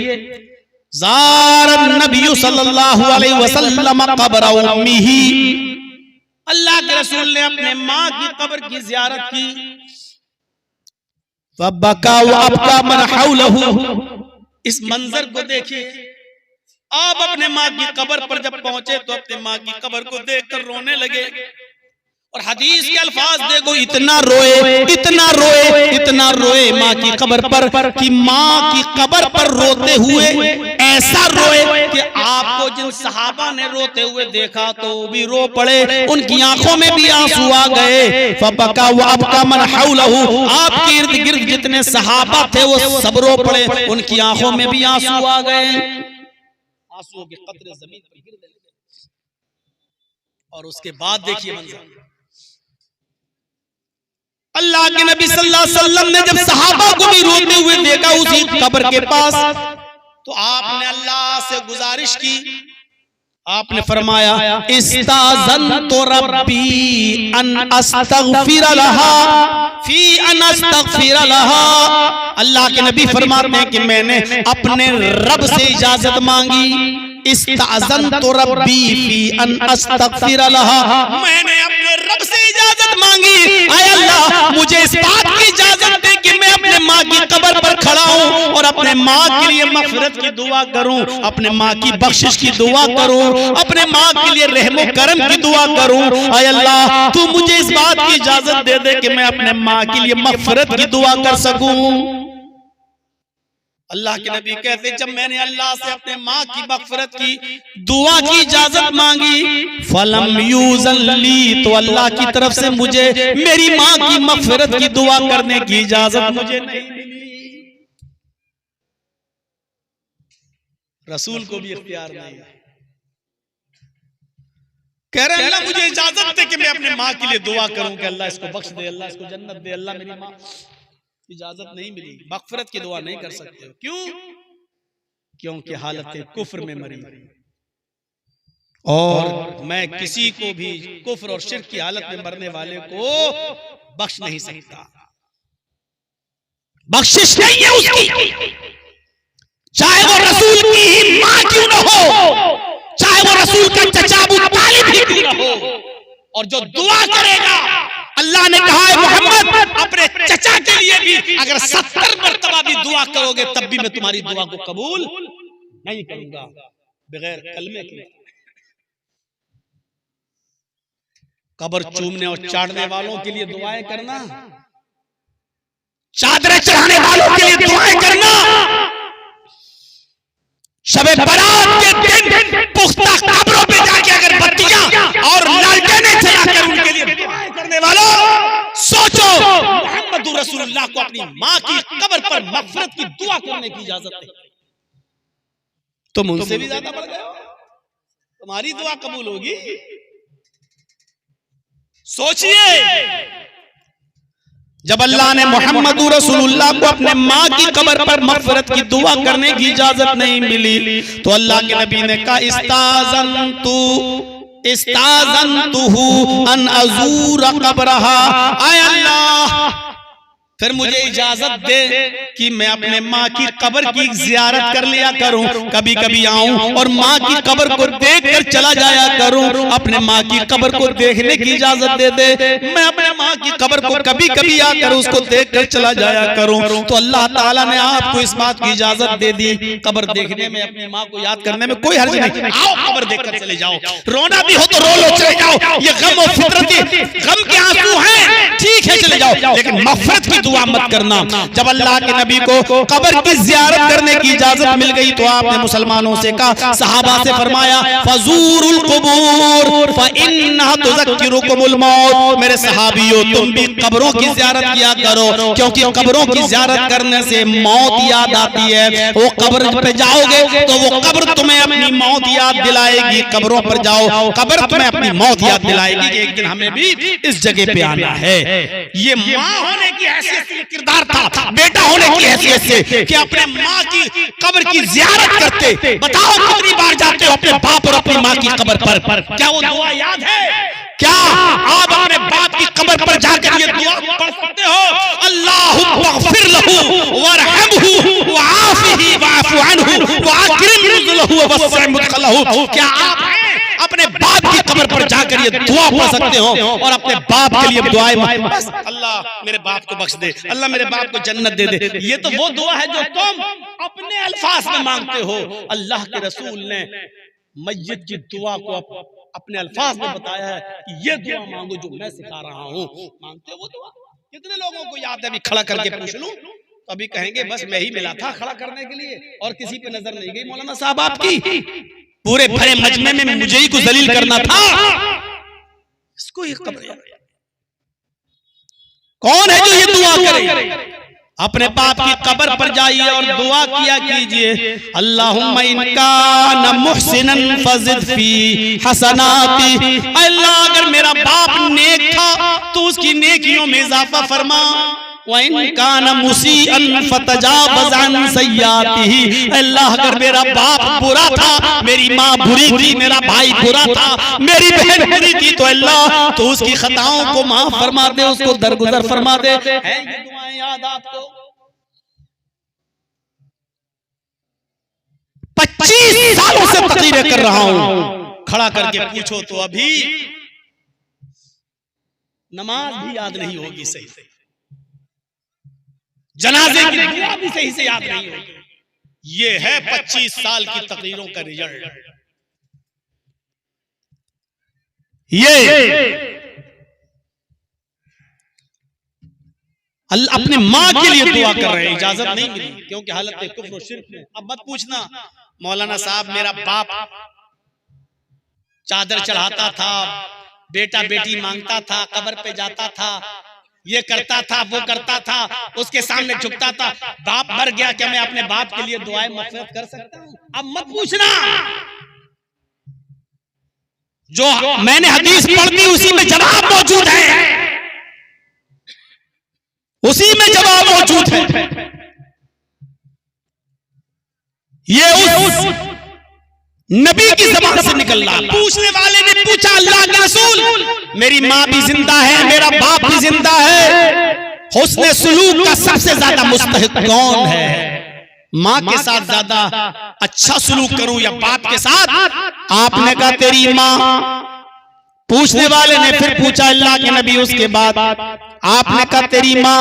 ज़ारन नबी सल्लल्लाहु अलैहि वसल्लम क़ब्र उम्मिही। अल्लाह के रसूल ने अपने माँ की कब्र की ज़ियारत की। फबका व अबका मन हौलहु। इस मंजर को देखिए, आप अपने माँ की कब्र पर जब पहुंचे तो अपने माँ की कब्र को देखकर रोने लगे। और हदीस के अल्फाज देखो, इतना रोए, इतना रोए, इतना रोए माँ की कब्र पर कि माँ की कब्र पर रोते हुए ऐसा रोए कि आपको जिन सहाबा ने रोते हुए देखा तो वो भी रो पड़े, उनकी आंखों में भी आंसू आ गए। फबका व अबका मन हौलहु। आपके इर्द गिर्द जितने सहाबा थे वो सब रो पड़े, उनकी आंखों में भी आंसू आ गए, आंसुओं के कतरे जमीन पर गिरने लगे। और उसके बाद देखिए मंजर, अल्लाह के नबी सल्लल्लाहु अलैहि वसल्लम ने जब सहाबा को भी रोते हुए देखा उसी कब्र के पास, तो आपने अल्लाह से गुजारिश की, आपने फरमाया इस्ताज़नतु रब्बी अन अस्तगफिर लहा फी अन अस्तगफिर लहा। अल्लाह के नबी फरमाते हैं कि मैंने अपने रब से इजाजत मांगी, इस्ताज़नतु रब्बी फी अन अस्तगफिर लहा, मैंने अपने रब से इजाजत मांगी, आय अल्लाह मुझे इस बात की इजाजत दे कि मैं अपने माँ की कब्र पर खड़ा हूँ और अपने माँ के लिए मग़फ़िरत की दुआ करूँ, अपने माँ की बख्शिश की दुआ करूँ, अपने माँ के लिए रहमो करम की दुआ करूँ। आय अल्लाह तू मुझे इस बात की इजाजत दे दे कि मैं अपने माँ के लिए मग़फ़िरत की दुआ कर सकूँ। अल्लाह के नबी कहते जब मैंने अल्लाह से अपने माँ की मग़फ़िरत की दुआ की इजाजत मांगी, फलम यूज़न ली, तो अल्लाह की तरफ से मुझे मेरी माँ की मग़फ़िरत की दुआ करने की इजाजत मुझे नहीं मिली। रसूल को भी इख्तियार नहीं है, कह रहे अल्लाह मुझे इजाजत दे कि मैं अपने माँ के लिए दुआ करूं कि अल्लाह इसको बख्श दे, अल्लाह इसको जन्नत दे, अल्लाह मेरी माँ, इजाजत नहीं मिली, मग़फ़िरत की दुआ नहीं कर सकते। क्यों? क्योंकि हालत कुफ्र में मरी, और मैं किसी को भी कुफ्र और शिर्क की हालत में मरने वाले को बख्श नहीं सकता, बख्शिश नहीं है उसकी, चाहे वो रसूल की ही माँ क्यों न हो, चाहे वो रसूल का चचा अबू तालिब ही क्यों न हो। और जो दुआ करेगा, अल्लाह ने कहा है मोहम्मद अपने चचा के लिए भी अगर 70 मरतबा भी दुआ करोगे तब भी मैं तुम्हारी दुआ को कबूल नहीं करूंगा बगैर कलमे के। कब्र चूमने और चाटने वालों के लिए दुआएं करना, चादरें चढ़ाने वालों के लिए दुआएं करना, शबे बारात के दिन पुख्ता कब्रों पे जाके अगर बत्तियां और लालटेनें जलाकर उनके लिए दुआएं करने वालों, सोचो मोहम्मद रसूलुल्लाह को अपनी माँ की कब्र पर मग़फ़िरत की दुआ करने की इजाजत है, तुम उनसे भी ज्यादा बढ़ गए, तुम्हारी दुआ कबूल होगी। सोचिए जब अल्लाह ने मोहम्मद रसूलुल्लाह को अपने माँ की कब्र पर मग़फ़िरत की दुआ करने की इजाजत नहीं मिली, तो अल्लाह के नबी ने कहा इस्ताज़नतुहु अन अज़ूर क़ब्रहा, आय अल्लाह फिर मुझे इजाजत दे कि मैं अपने माँ की कब्र की ज़ियारत कर लिया करूं, कभी कभी आऊं और माँ की कब्र को देख कर चला जाया करूं, अपने माँ की कब्र को देखने की इजाजत दे दे, मैं अपने माँ की कब्र को कभी कभी आकर उसको देख कर चला जाया करूं। तो अल्लाह ताला ने आपको इस बात की इजाजत दे दी, कब्र देखने में, अपनी माँ को याद करने में कोई हर्ज नहीं, आओ कब्र देख कर चले जाओ, रोना भी हो तो रो लो, चले जाओ, ये गम और फितरती गम के आंसू हैं, ठीक है चले जाओ, लेकिन मग़फ़िरत की दुआ मत करना। जब अल्लाह के नबी को कब्र की ज़ियारत करने की इजाजत मिल गई तो आपने मुसलमानों से कहा, सहाबा से फरमाया फज़ूरुल क़ुबूर फ़इन्नहा तुज़क्किरुकुमुल मौत, मेरे सहाबियों तुम भी कब्रों की ज़ियारत किया करो, क्योंकि कब्रों की ज़ियारत करने से मौत याद आती है। वो कब्र पे जाओगे तो वो कब्र तुम्हें अपनी मौत याद दिलाएगी, कब्रों पर जाओ कब्र तुम्हें अपनी मौत याद दिलाएगी कि एक दिन हमें भी इस जगह पे आना है। ये माँ होने की हैसियत से किरदार था, बेटा होने की हैसियत से कि अपने माँ की कब्र की ज़ियारत करते। बताओ कितनी बार जाते हो अपने बाप और अपनी माँ की कब्र पर, क्या वो दुआ याद है? क्या आप अपने बाप की कब्र पर जाकर ये दुआ पढ़ सकते हो? अल्लाहुम्मग़फ़िर लहू वरहमहू वआफ़िही वअफ़ु अन्हु वअक्रिम नुज़ुलहू ववस्सिअ मुदख़लहू। क्या आप अपने बाप की कब्र पर जाकर ये दुआ पढ़ सकते हो और अपने बाप के लिए दुआएं बस अल्लाह मेरे बाप को बख्श दे, अल्लाह मेरे बाप को जन्नत दे दे? ये तो वो दुआ है जो तुम अपने अल्फाज में मांगते हो। अल्लाह के रसूल ने मय्यत की दुआ को अपने अल्फाज में बताया है कि ये दुआ मांगो जो मैं सिखा रहा हूँ। मांगते हो वो दुआ? कितने लोगों को याद है? अभी खड़ा करके पूछ लूं तो अभी कहेंगे बस मैं ही मिला था खड़ा करने के लिए और किसी पे नजर नहीं गई मौलाना साहब आपकी, पूरे भरे मजमे में मुझे ही को जलील करना था। इसको ये कब्र, कौन है जो ये दुआ करे? अपने बाप की कब्र पर जाइए और दुआ किया कीजिए, अल्लाहुम्मा इन काना मुहसिनन फज़िद फी हसनाती, अल्लाह अगर मेरा बाप नेक था तो उसकी नेकियों में इजाफा फरमा, व इन काना मुसीअन फतजावज़ अन सय्यातिही, अल्लाह अगर मेरा बाप बुरा था, मेरी माँ बुरी थी, मेरा भाई बुरा था, मेरी बहन बुरी थी, तो अल्लाह तो उसकी खताओं को माफ फरमा दे, उसको दरगुजर फरमा दे। है ये दुआएं याद आपको? 25 सालों से तकरीरें कर रहा हूं, खड़ा करके पूछो तो अभी नमाज भी याद नहीं होगी सही से, जनाजे की दुआ भी सही से याद नहीं होगी। ये है 25 साल की तकरीरों का रिजल्ट। ये अपने माँ के लिए दुआ कर रहे हैं, इजाजत नहीं मिली क्योंकि हालत कुफ्र और शिर्क में। अब मत पूछना मौलाना साहब मेरा बाप चादर चढ़ाता था, बेटा बेटी मांगता था, कब्र पे जाता था, ये करता था, वो करता था, उसके सामने झुकता था, बाप मर गया, क्या मैं अपने बाप के लिए दुआएं मग़फ़िरत कर सकता हूं? अब मत पूछना, जो मैंने हदीस पढ़ दी उसी में जवाब मौजूद है, उसी में जवाब मौजूद है। ये उस नबी की ज़बान से निकल रहा। पूछने वाले ने पूछा अल्लाह के रसूल मेरी माँ भी जिंदा है, मेरा बाप भी जिंदा है, हुस्न सुलूक का सबसे ज्यादा मुस्तहिक कौन है? माँ के साथ ज्यादा अच्छा सुलूक करूं या बाप के साथ? आपने कहा तेरी माँ। पूछने वाले ने फिर पूछा अल्लाह के नबी उसके बाद? आपने कहा तेरी माँ।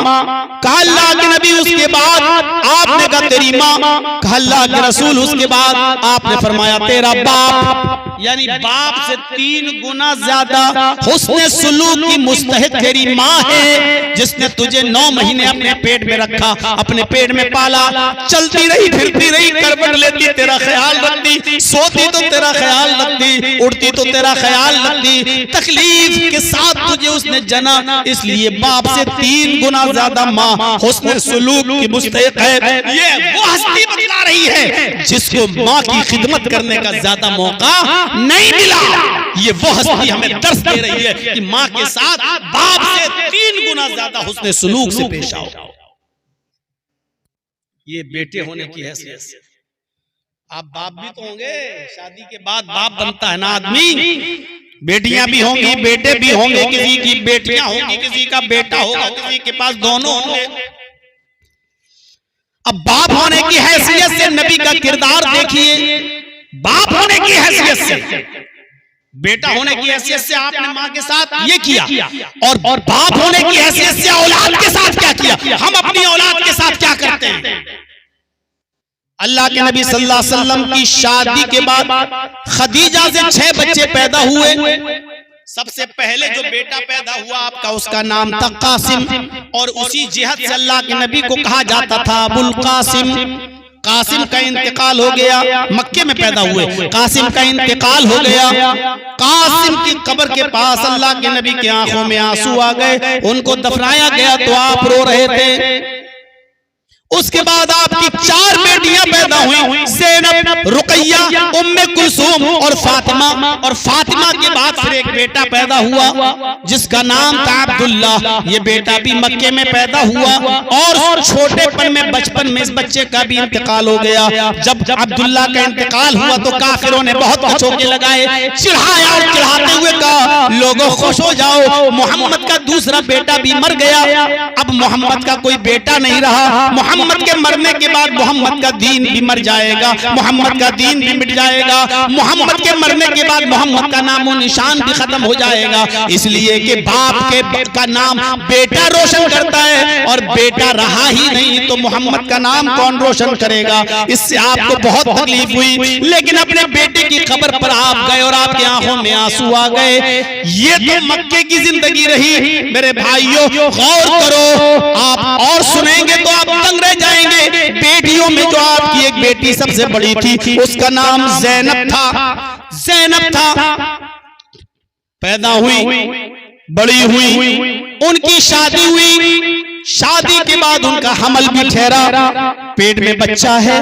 कहा अल्लाह के नबी उसके बाद? आपने कहा तेरी माँ। कहा अल्लाह के रसूल उसके बाद? आपने फरमाया तेरा बाप। यानी बाप से 3 गुना ज्यादा हुस्न सुलूक की मुस्तहिक तेरी माँ है, जिसने तुझे 9 महीने अपने पेट में रखा, अपने पेट में पाला, चलती रही, फिरती रही, करवट लेती तेरा ख्याल रखती, सोती तो तेरा ख्याल रखती, उड़ती तो तेरा ख्याल रखती, तकलीफ के साथ तुझे उसने जना, इसलिए बाप से 3 गुना ज्यादा माँ हुस्न सुलूक की मुस्तहिक है। ये वो हस्ती बतला रही है जिसको माँ की खिदमत करने का ज्यादा मौका नहीं मिला। ये वो हस्ती हमें दर्श दे रही है कि माँ के साथ बाप से 3 गुना ज्यादा हुस्न सुलूक से पेश आओ। ये बेटे होने की हैसियत से। आप बाप भी तो होंगे, शादी के बाद बाप बनता है ना आदमी। बेटियां भी होंगी, बेटे भी होंगे, किसी की बेटियां होंगी, किसी का बेटा होगा, किसी के पास दोनों होंगे। अब बाप होने की हैसियत से नबी का किरदार देखिए, बाप होने की हैसियत से, बेटा होने की हैसियत से आपने माँ के साथ ये किया, और बाप होने की हैसियत से औलाद के साथ क्या किया? हम अपनी औलाद के साथ क्या करते हैं? अल्लाह के नबी सल्लल्लाहु अलैहि वसल्लम की शादी के बाद खदीजा से 6 बच्चे पैदा हुए। सबसे पहले जो बेटा पैदा हुआ आपका, उसका नाम था कासिम, और उसी जिहद से अल्लाह के नबी को कहा जाता था अबुल कासिम। कासिम का इंतकाल हो गया, मक्के में पैदा हुए, कासिम का इंतकाल हो गया। कासिम की कब्र के पास अल्लाह के नबी की आंखों में आंसू आ गए, उनको दफनाया गया तो आप रो रहे थे। उसके बाद आपकी 4 बेटियां पैदा हुई, ज़ैनब, रुकैया, उम्मे कुलसूम और फातिमा। और फातिमा के बाद फिर एक बेटा पैदा हुआ जिसका नाम था अब्दुल्ला। ये बेटा भी मक्के में पैदा हुआ, और छोटेपन में, बचपन में इस बच्चे का भी इंतकाल हो गया। जब अब्दुल्ला का इंतकाल हुआ तो काफिरों ने बहुत कचौके लगाए, चिढ़ाया, और चिढ़ाते हुए कहा लोगों खुश हो जाओ, मोहम्मद का दूसरा बेटा भी मर गया, अब मोहम्मद का कोई बेटा नहीं रहा। मोहम्मद के मरने के बाद मोहम्मद का दीन भी मर जाएगा, मोहम्मद का दीन भी मिट जाएगा, मोहम्मद के मरने के बाद मोहम्मद का नामो निशान भी खत्म हो जाएगा। इसलिए कि बाप का नाम बेटा रोशन करता है, और बेटा रहा ही नहीं तो मोहम्मद का नाम कौन रोशन करेगा? इससे आपको बहुत तकलीफ हुई, लेकिन अपने बेटे की खबर पर आप गए और आपकी आंखों में आंसू आ गए। ये तो मक्के की जिंदगी रही। मेरे भाइयों गौर करो, आप और सुनेंगे तो आप दंग रह जाएंगे। बेटियों में जो आपकी एक बेटी सबसे बड़ी थी, उसका नाम ज़ैनब था। ज़ैनब था, पैदा हुई, बड़ी हुई, उनकी शादी हुई, शादी के बाद उनका हमल भी ठहरा, पेट में बच्चा है।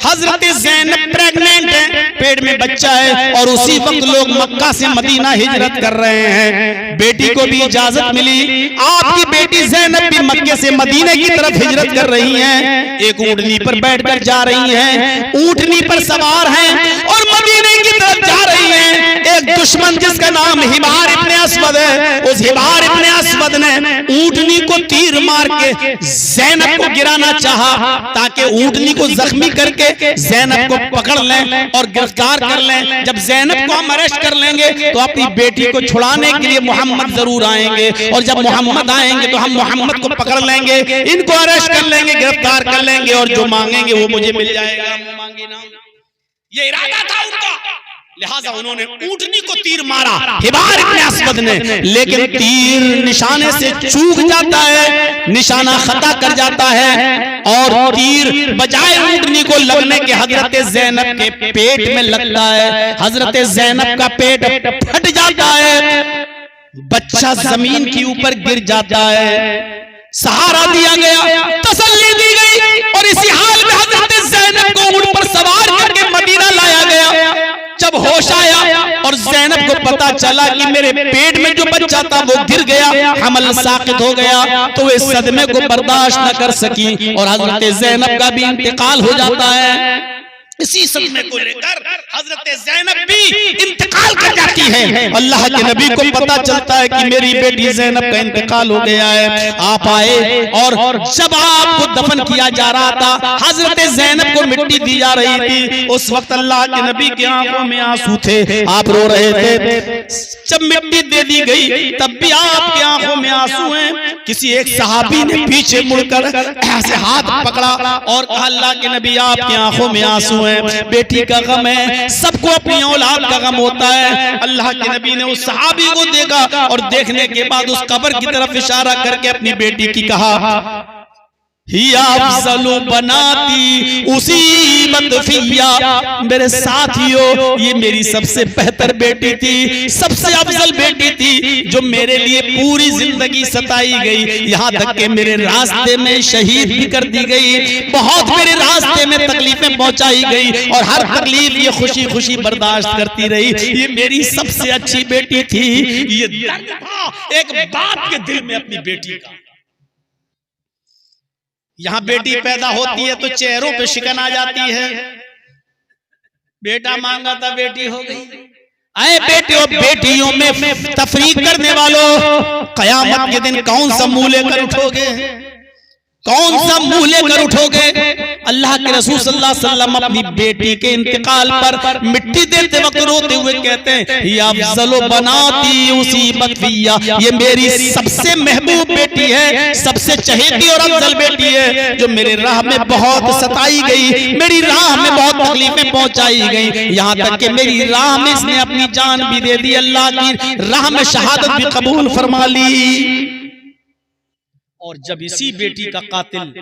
हजरत ज़ैनब प्रेग्नेंट है, पेट में बच्चा है, और उसी वक्त लोग मक्का से मदीना हिजरत कर रहे हैं। बेटी को भी इजाजत मिली, आपकी बेटी ज़ैनब भी मक्के से मदीने की तरफ हिजरत कर रही हैं। एक ऊँटनी पर बैठकर जा रही हैं, ऊँटनी पर सवार हैं और मदीने की तरफ जा रही हैं। एक दुश्मन जिसका नाम हिबार इब्ने अस्वद है, उस हिबार इब्ने अस्वद ने ऊँटनी को तीर मार के ज़ैनब को गिराना चाहा, ताकि ऊँटनी को जख्मी करके ज़ैनब को पकड़ लें और गिरफ्तार कर लें। जब ज़ैनब को हम अरेस्ट कर लेंगे तो अपनी बेटी को छुड़ाने के लिए मोहम्मद जरूर आएंगे, और जब मोहम्मद आएंगे तो हम मोहम्मद को पकड़ लेंगे, इनको अरेस्ट कर लेंगे, गिरफ्तार कर लेंगे, और जो मांगेंगे वो मुझे मिल जाएगा। मांगे ना, ये इरादा था उनका। लिहाजा उन्होंने ऊँटनी को तीर मारा हिबार इब्ने अस्वद ने, लेकिन तीर निशाने से चूक जाता है, निशाना खता कर जाता है, और तीर बजाय ऊँटनी को लगने के हजरत ज़ैनब के पेट में लगता है। हजरत ज़ैनब का पेट फट जाता है, बच्चा जमीन के ऊपर गिर जाता है। सहारा दिया गया, तसल्ली दी गई, और इसी हाल में हजरत ज़ैनब को ऊँट पर सवार करके मदीना लाया गया। जब होश आया और ज़ैनब को पता चला कि मेरे पेट में जो बच्चा था वो गिर गया, हमल साक़ित हो गया, तो वे सदमे को बर्दाश्त न कर सकी और हजरत ज़ैनब का भी इंतकाल हो जाता है। इसी सदमे को लेकर हजरत ज़ैनब भी इंतकाल कर जाती है। अल्लाह के नबी को पता चलता है कि मेरी बेटी ज़ैनब का इंतकाल हो गया है। आप आए, और जब आपको दफन किया जा रहा था, हजरत ज़ैनब को मिट्टी दी जा रही थी, उस वक्त अल्लाह के नबी की आंखों में आंसू थे, आप रो रहे थे। जब मिट्टी दे दी गई तब भी आपकी आंखों में आंसू हैं। किसी एक सहाबी ने पीछे मुड़कर ऐसे हाथ पकड़ा और कहा, अल्लाह के नबी आपकी आंखों में आंसू, बेटी का गम है, सबको अपनी औलाद का गम होता है। अल्लाह के नबी ने उस सहाबी को देखा और देखने के बाद उस कब्र की तरफ इशारा करके अपनी बेटी की कहा, हिया अफज़लु बनाती उसीबत फिया, मेरे साथियों ये मेरी सबसे बेहतर बेटी थी, सबसे अफजल बेटी थी, जो मेरे लिए पूरी जिंदगी सताई गई, यहाँ तक कि मेरे रास्ते में शहीद भी कर दी गई, बहुत मेरे रास्ते में तकलीफें पहुंचाई गई, और हर तकलीफ ये खुशी खुशी बर्दाश्त करती रही। ये मेरी सबसे अच्छी बेटी थी। ये दर्द था एक बाप के दिल में अपनी बेटी का। यहाँ बेटी पैदा होती है तो चेहरों पे शिकन आ जाती है, बेटा मांगा था बेटी हो गई। आए बेटियों, बेटियों में तफरीक करने वालों, कयामत के दिन कौन सा मुंह लेकर उठोगे, कौन सा मुंह लेकर उठोगे। अल्लाह के रसूल सल्लल्लाहु अलैहि वसल्लम अपनी बेटी के इंतकाल पर मिट्टी देते वक्त रोते हुए कहते हैं, या अफज़लो बनाती उसीबत फिया, ये मेरी सबसे महबूब बेटी है, सबसे चहेती और अफजल बेटी है, जो मेरे राह में बहुत सताई गई, मेरी राह में बहुत तकलीफें पहुंचाई गई, यहाँ तक कि मेरी राह में इसने अपनी जान भी दे दी, अल्लाह की राह में शहादत भी कबूल फरमा ली। और जब इसी बेटी का कातिल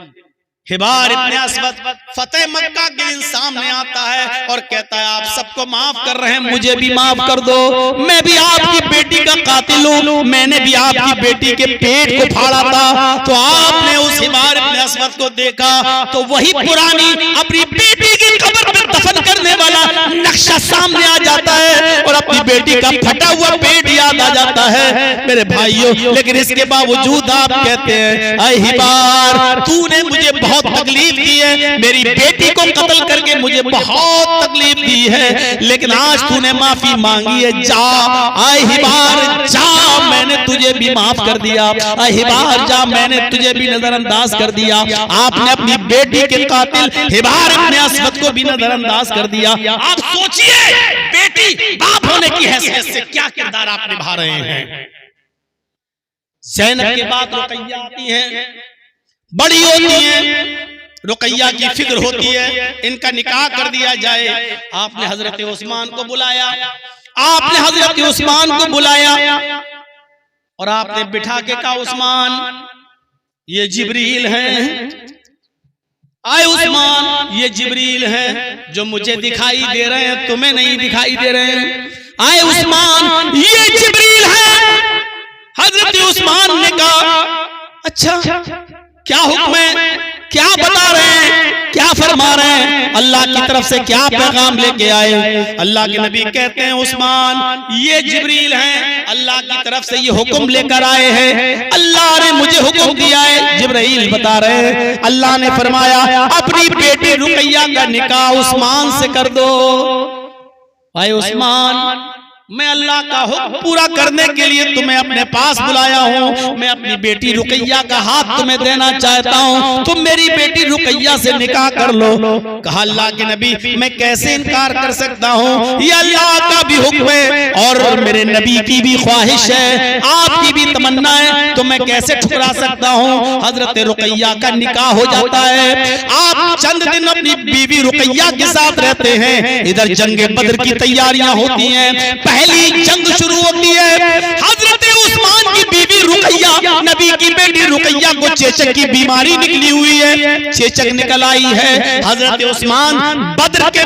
हिबार इब्ने अस्वद फतेह मक्का के दिन सामने आता है और कहता है, आप सबको माफ कर रहे हैं, मुझे भी माफ कर दो, मैं भी आपकी बेटी का कातिल हूँ, मैंने भी आपकी बेटी के पेट को फाड़ा था। तो आपने उस हिबार इब्ने अस्वद को देखा तो वही पुरानी अपनी बेटी की कब्र पर दफन करने वाला नक्शा सामने आ जाता है और अपनी बेटी का फटा हुआ पेट याद आ जाता है। मेरे भाइयों, लेकिन इसके बावजूद आप कहते हैं, अय हिबार, तूने मुझे बहुत तकलीफ दी है, मेरी बेटी को कत्ल करके मुझे बहुत तकलीफ दी है, लेकिन आज तूने माफी मांगी है, जा आए हिबार जा, मैंने तुझे भी माफ कर दिया, आए हिबार जा, मैंने तुझे भी नजरअंदाज कर दिया। आपने अपनी बेटी के कातिल हिबार इब्ने अस्वद को भी नजरअंदाज कर दिया। आप सोचिए, बेटी बाप होने की हैसियत से क्या किरदार आप निभा रहे हैं। ज़ैनब के बाद रुकैया आती है, बड़ी होती है, रुकैया की फिक्र होती है इनका निकाह कर दिया जाए। आपने हजरत उस्मान को बुलाया, आपने हजरत उस्मान को बुलाया और आपने बिठा के कहा, उस्मान ये जिब्रील हैं, आए उस्मान ये जिब्रील हैं जो मुझे दिखाई दे रहे हैं, तुम्हें नहीं दिखाई दे रहे हैं। आए उस्मान ये जिब्रील हैं। हजरत उस्मान ने कहा, अच्छा क्या हुक्म है, क्या बता रहे हैं, क्या फरमा रहे हैं, अल्लाह की तरफ से क्या पैगाम लेके आए। अल्लाह के नबी कहते हैं उस्मान ये जिब्रील हैं, अल्लाह की तरफ से ये हुक्म लेकर आए हैं, अल्लाह ने मुझे हुक्म दिया है। जिब्रील बता रहे हैं अल्लाह ने फरमाया अपनी बेटी रुकैया का निकाह उस्मान से कर दो। भाई उस्मान, मैं अल्लाह का हुक्म पूरा करने के लिए तुम्हें अपने पास बुलाया हूँ। मैं अपनी बेटी रुकैया का हाथ तुम्हें देना चाहता हूँ, तुम मेरी बेटी रुकैया से निकाह कर लो। कहा अल्लाह के नबी मैं कैसे इनकार कर सकता हूँ, ये अल्लाह का भी हुक्म है और मेरे नबी की भी ख्वाहिश है, आपकी भी तमन्ना है, तो मैं कैसे ठुकरा सकता हूँ। हजरत रुकैया का निकाह हो जाता है। आप चंद दिन अपनी बीवी रुकैया के साथ रहते हैं। इधर जंगे बद्र की तैयारियां होती हैं, पहली जंग शुरू होती है। हजरत उस्मान की बीवी रुकैया, नबी की बेटी रुकैया को चेचक की बीमारी निकली हुई है, चेचक निकल आई है। हजरत उस्मान बद्र के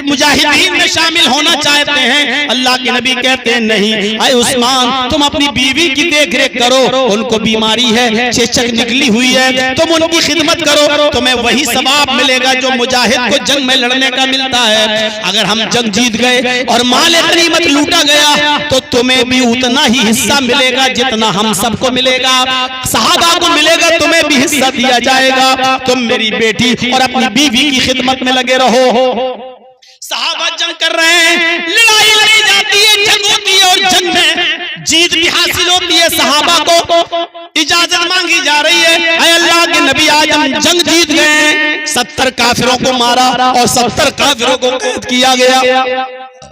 मुजाहिदीन में शामिल होना चाहते हैं। अल्लाह के नबी कहते हैं नहीं, अरे उस्मान तुम अपनी बीवी की देखरेख करो, उनको बीमारी है, चेचक निकली हुई है, तुम उनकी खिदमत करो, तुम्हें वही सवाब मिलेगा जो मुजाहिद को जंग में लड़ने का मिलता है। अगर हम जंग जीत गए और माल गनीमत लूटा गया तो तुम्हें भी उतना ही हिस्सा मिलेगा जितना हम सबको मिलेगा, सहाबा को मिलेगा, तुम्हें भी हिस्सा दिया जाएगा। तुम मेरी बेटी और अपनी बीवी की खिदमत में लगे रहो। सहाबा जंग कर रहे हैं, लड़ाई लड़ी जाती है, जंग होती है और जंग में जीत भी हासिल होती है। सहाबा को इजाजत मांगी जा रही है, अल्लाह के नबी आज हम जंग जीत गए, 70 काफिरों को मारा और 70 काफिरों को कैद किया गया।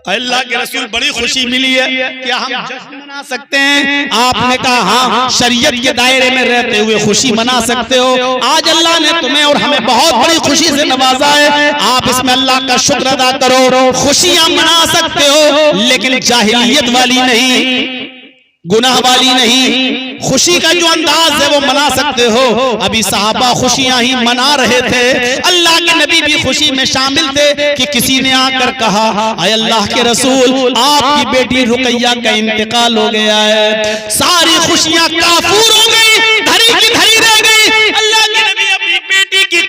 अल्लाह के रसूल बड़ी खुशी मिली है, क्या हम जश्न मना सकते हैं? आपने कहा हाँ, शरीयत के दायरे में रहते हुए खुशी मना सकते हो। आज अल्लाह ने तुम्हें और हमें बहुत बड़ी खुशी से नवाजा है, आप इसमें अल्लाह का शुक्र अदा करो। खुशियां मना सकते हो लेकिन जाहिलियत वाली नहीं, गुनाह वाली नहीं, खुशी का जो अंदाज है वो मना सकते हो। अभी सहाबा खुशियां ही मना रहे थे, अल्लाह के नबी भी खुशी में शामिल थे कि किसी ने आकर कहा अय अल्लाह के रसूल आपकी बेटी रुकैया का इंतकाल हो गया है। सारी खुशियां काफूर हो गई, धरी की धरी रह गई। अल्लाह के नबी अपनी बेटी के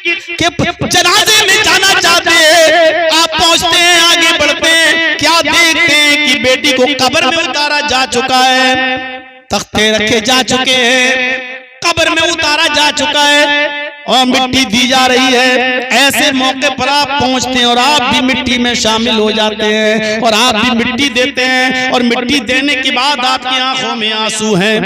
जनाजे में जाना चाहते हैं। आप पहुंचते हैं, आगे बढ़ते हैं, क्या देखते हैं कि बेटी को कब्र में उतारा जा चुका है, तख्ते रखे जा चुके हैं, कब्र में उतारा जा चुका है और मिट्टी दी जा रही है। ऐसे मौके पर आप पहुंचते हैं और आप भी मिट्टी में शामिल हो जाते हैं और आप भी मिट्टी देते हैं और मिट्टी देने के बाद आपकी आंखों में आंसू हैं।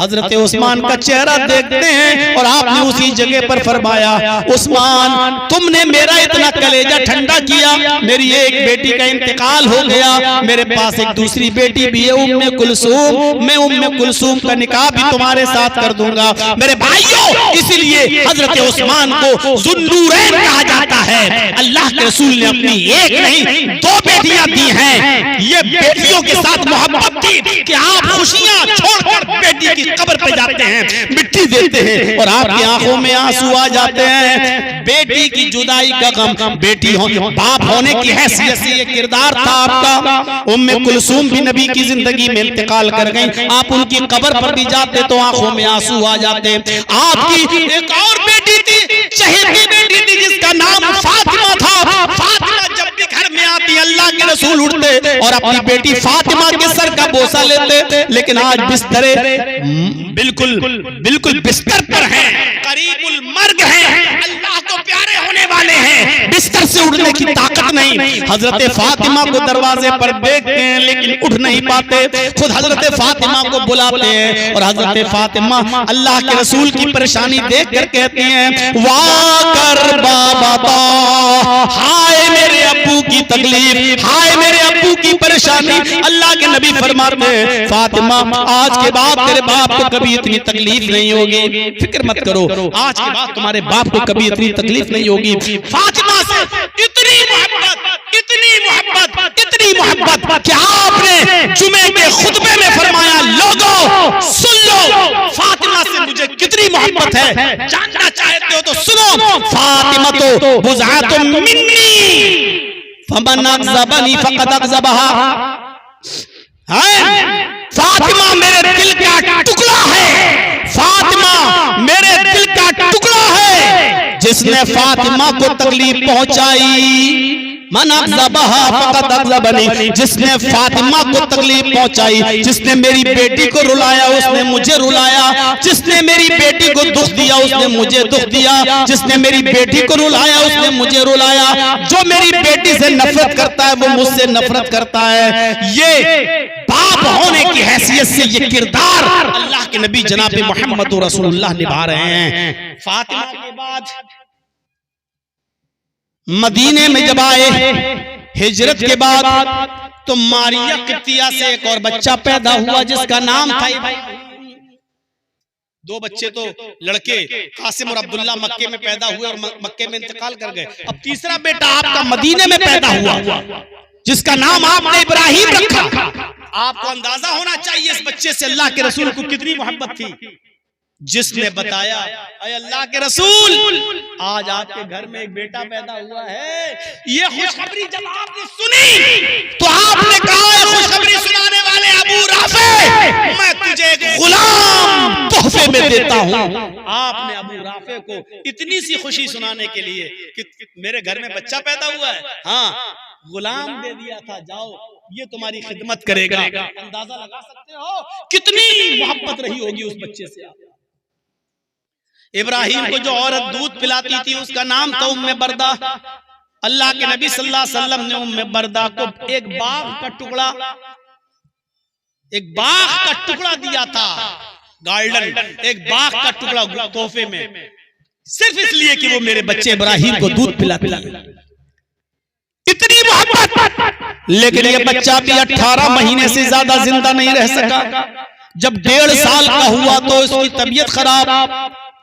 हजरत उस्मान का चेहरा देखते हैं और आपने उसी जगह पर फरमाया उस्मान तुमने मेरा इतना कलेजा ठंडा किया, मेरी एक बेटी का इंतकाल हो गया, मेरे पास एक दूसरी बेटी भी है उम्मे कुलसूम, मैं उम्मे कुलसूम का निकाह भी तुम्हारे साथ कर दूंगा। मेरे भाइयों इसीलिए हजरत उस्मान को ज़ुन्नूरैन कहा जाता है। अल्लाह के रसूल ने अपनी एक नहीं 2 बेटियां दी हैं। ये बेटियों के साथ मोहब्बत थी कि आप खुशियां छोड़कर बेटी की कब्र पे जाते हैं, मिट्टी देते हैं और आपकी आंखों में आंसू आ जाते हैं। बेटी की जुदाई का गम, बेटी बाप होने की हैसियत से ये किरदार था आपका। उम्मे कुलसूम भी नबी की जिंदगी में इंतकाल कर गई, आप उनकी कब्र पर भी जाते तो आंखों में आंसू आ जाते। आपकी एक और बेटी थी, चहेती बेटी थी जिसका नाम फातिमा था। फातिमा जब भी घर में आती अल्लाह के रसूल उठते और अपनी बेटी फातिमा के सर का बोसा लेते। लेकिन आज बिस्तरे बिल्कुल बिस्तर पर हैं, करीबुल मर्ग हैं, अल्लाह को प्यारे होने वाले हैं, बिस्तर से उठने की ताकत नहीं। हजरत फातिमा को दरवाजे पर देखते हैं लेकिन उठ नहीं पाते, खुद हजरत फातिमा को बुलाते हैं और हजरत फातिमा अल्लाह के रसूल की परेशानी देख कर कहती हैं वाह कर बाबा, हाय मेरे अब्बू की तकलीफ, हाय मेरे अब्बू की परेशानी। अल्लाह के नबी फरमाते हैं फातिमा आज के बाद तेरे बाप को कभी इतनी तकलीफ नहीं होगी, फिक्र मत करो, आज के बाद तुम्हारे बाप को कभी इतनी तकलीफ नहीं होगी। फातिमा से इतनी मोहब्बत कि आपने जुमे के खुतबे में फरमाया लोगों सुन लो फातिमा से मुझे कितनी मोहब्बत है, जानना चाहते हो तो सुनो। फातिमा तो बुज़अतुम मिन्नी फमन अग़ज़बनी फ़क़द अग़ज़बहा, फातिमा मेरे दिल का टुकड़ा है, फातिमा मेरे दिल का टुकड़ा जिसने फातिमा को तकलीफ पहुंचाई, मन अग़ज़बहा फ़क़द अग़ज़बनी, जिसने फातिमा को तकलीफ पहुंचाई, जिसने मेरी बेटी को रुलाया उसने मुझे रुलाया, जिसने मेरी बेटी को दुख दिया उसने मुझे दुख दिया, जिसने मेरी बेटी को रुलाया उसने मुझे रुलाया। जो मेरी बेटी से नफरत करता है वो मुझसे नफरत करता है। ये बाप होने की हैसियत से ये किरदार अल्लाह के नबी जनाब मोहम्मद रसूलुल्लाह निभा रहे हैं। फातिमा के बाद मदीने में जब आए हिजरत के बाद, तो मारिया किप्तिया से एक और बच्चा पैदा हुआ जिसका नाम था इब्राहीम। दो बच्चे तो लड़के कासिम और अब्दुल्ला मक्के में पैदा हुए और मक्के में इंतकाल कर गए। अब तीसरा बेटा आपका मदीने में पैदा हुआ जिसका नाम आपने इब्राहीम रखा। आपको अंदाजा होना चाहिए इस बच्चे से अल्लाह के रसूल को कितनी मोहब्बत थी। जिसने बताया, अरे अल्लाह के रसूल, आज आपके घर में एक बेटा पैदा हुआ है, ये खुशखबरी जब आपने सुनी तो आपने कहा, खुशखबरी सुनाने वाले अबू राफे, मैं तुझे एक गुलाम तोहफे में देता हूँ। आपने अबू राफे को इतनी सी खुशी सुनाने के लिए कि मेरे घर में बच्चा पैदा हुआ है, हाँ, गुलाम दे दिया था, जाओ ये तुम्हारी खिदमत करेगा। अंदाजा लगा सकते हो कितनी मोहब्बत रही होगी उस बच्चे से। इब्राहीम को जो औरत दूध पिलाती थी उसका नाम था उम्मे बरदा। अल्लाह के नबी सल्लल्लाहु अलैहि वसल्लम ने उम्मे बरदा को एक बाग का टुकड़ा दिया था, गार्डन, एक बाग का टुकड़ा तोहफे में, सिर्फ इसलिए कि वो मेरे बच्चे इब्राहीम को दूध पिलाती है। इतनी मोहब्बत। लेकिन ये बच्चा भी 18 महीने से ज्यादा जिंदा नहीं रह सका। जब 1.5 साल का हुआ तो इसकी तबीयत खराब,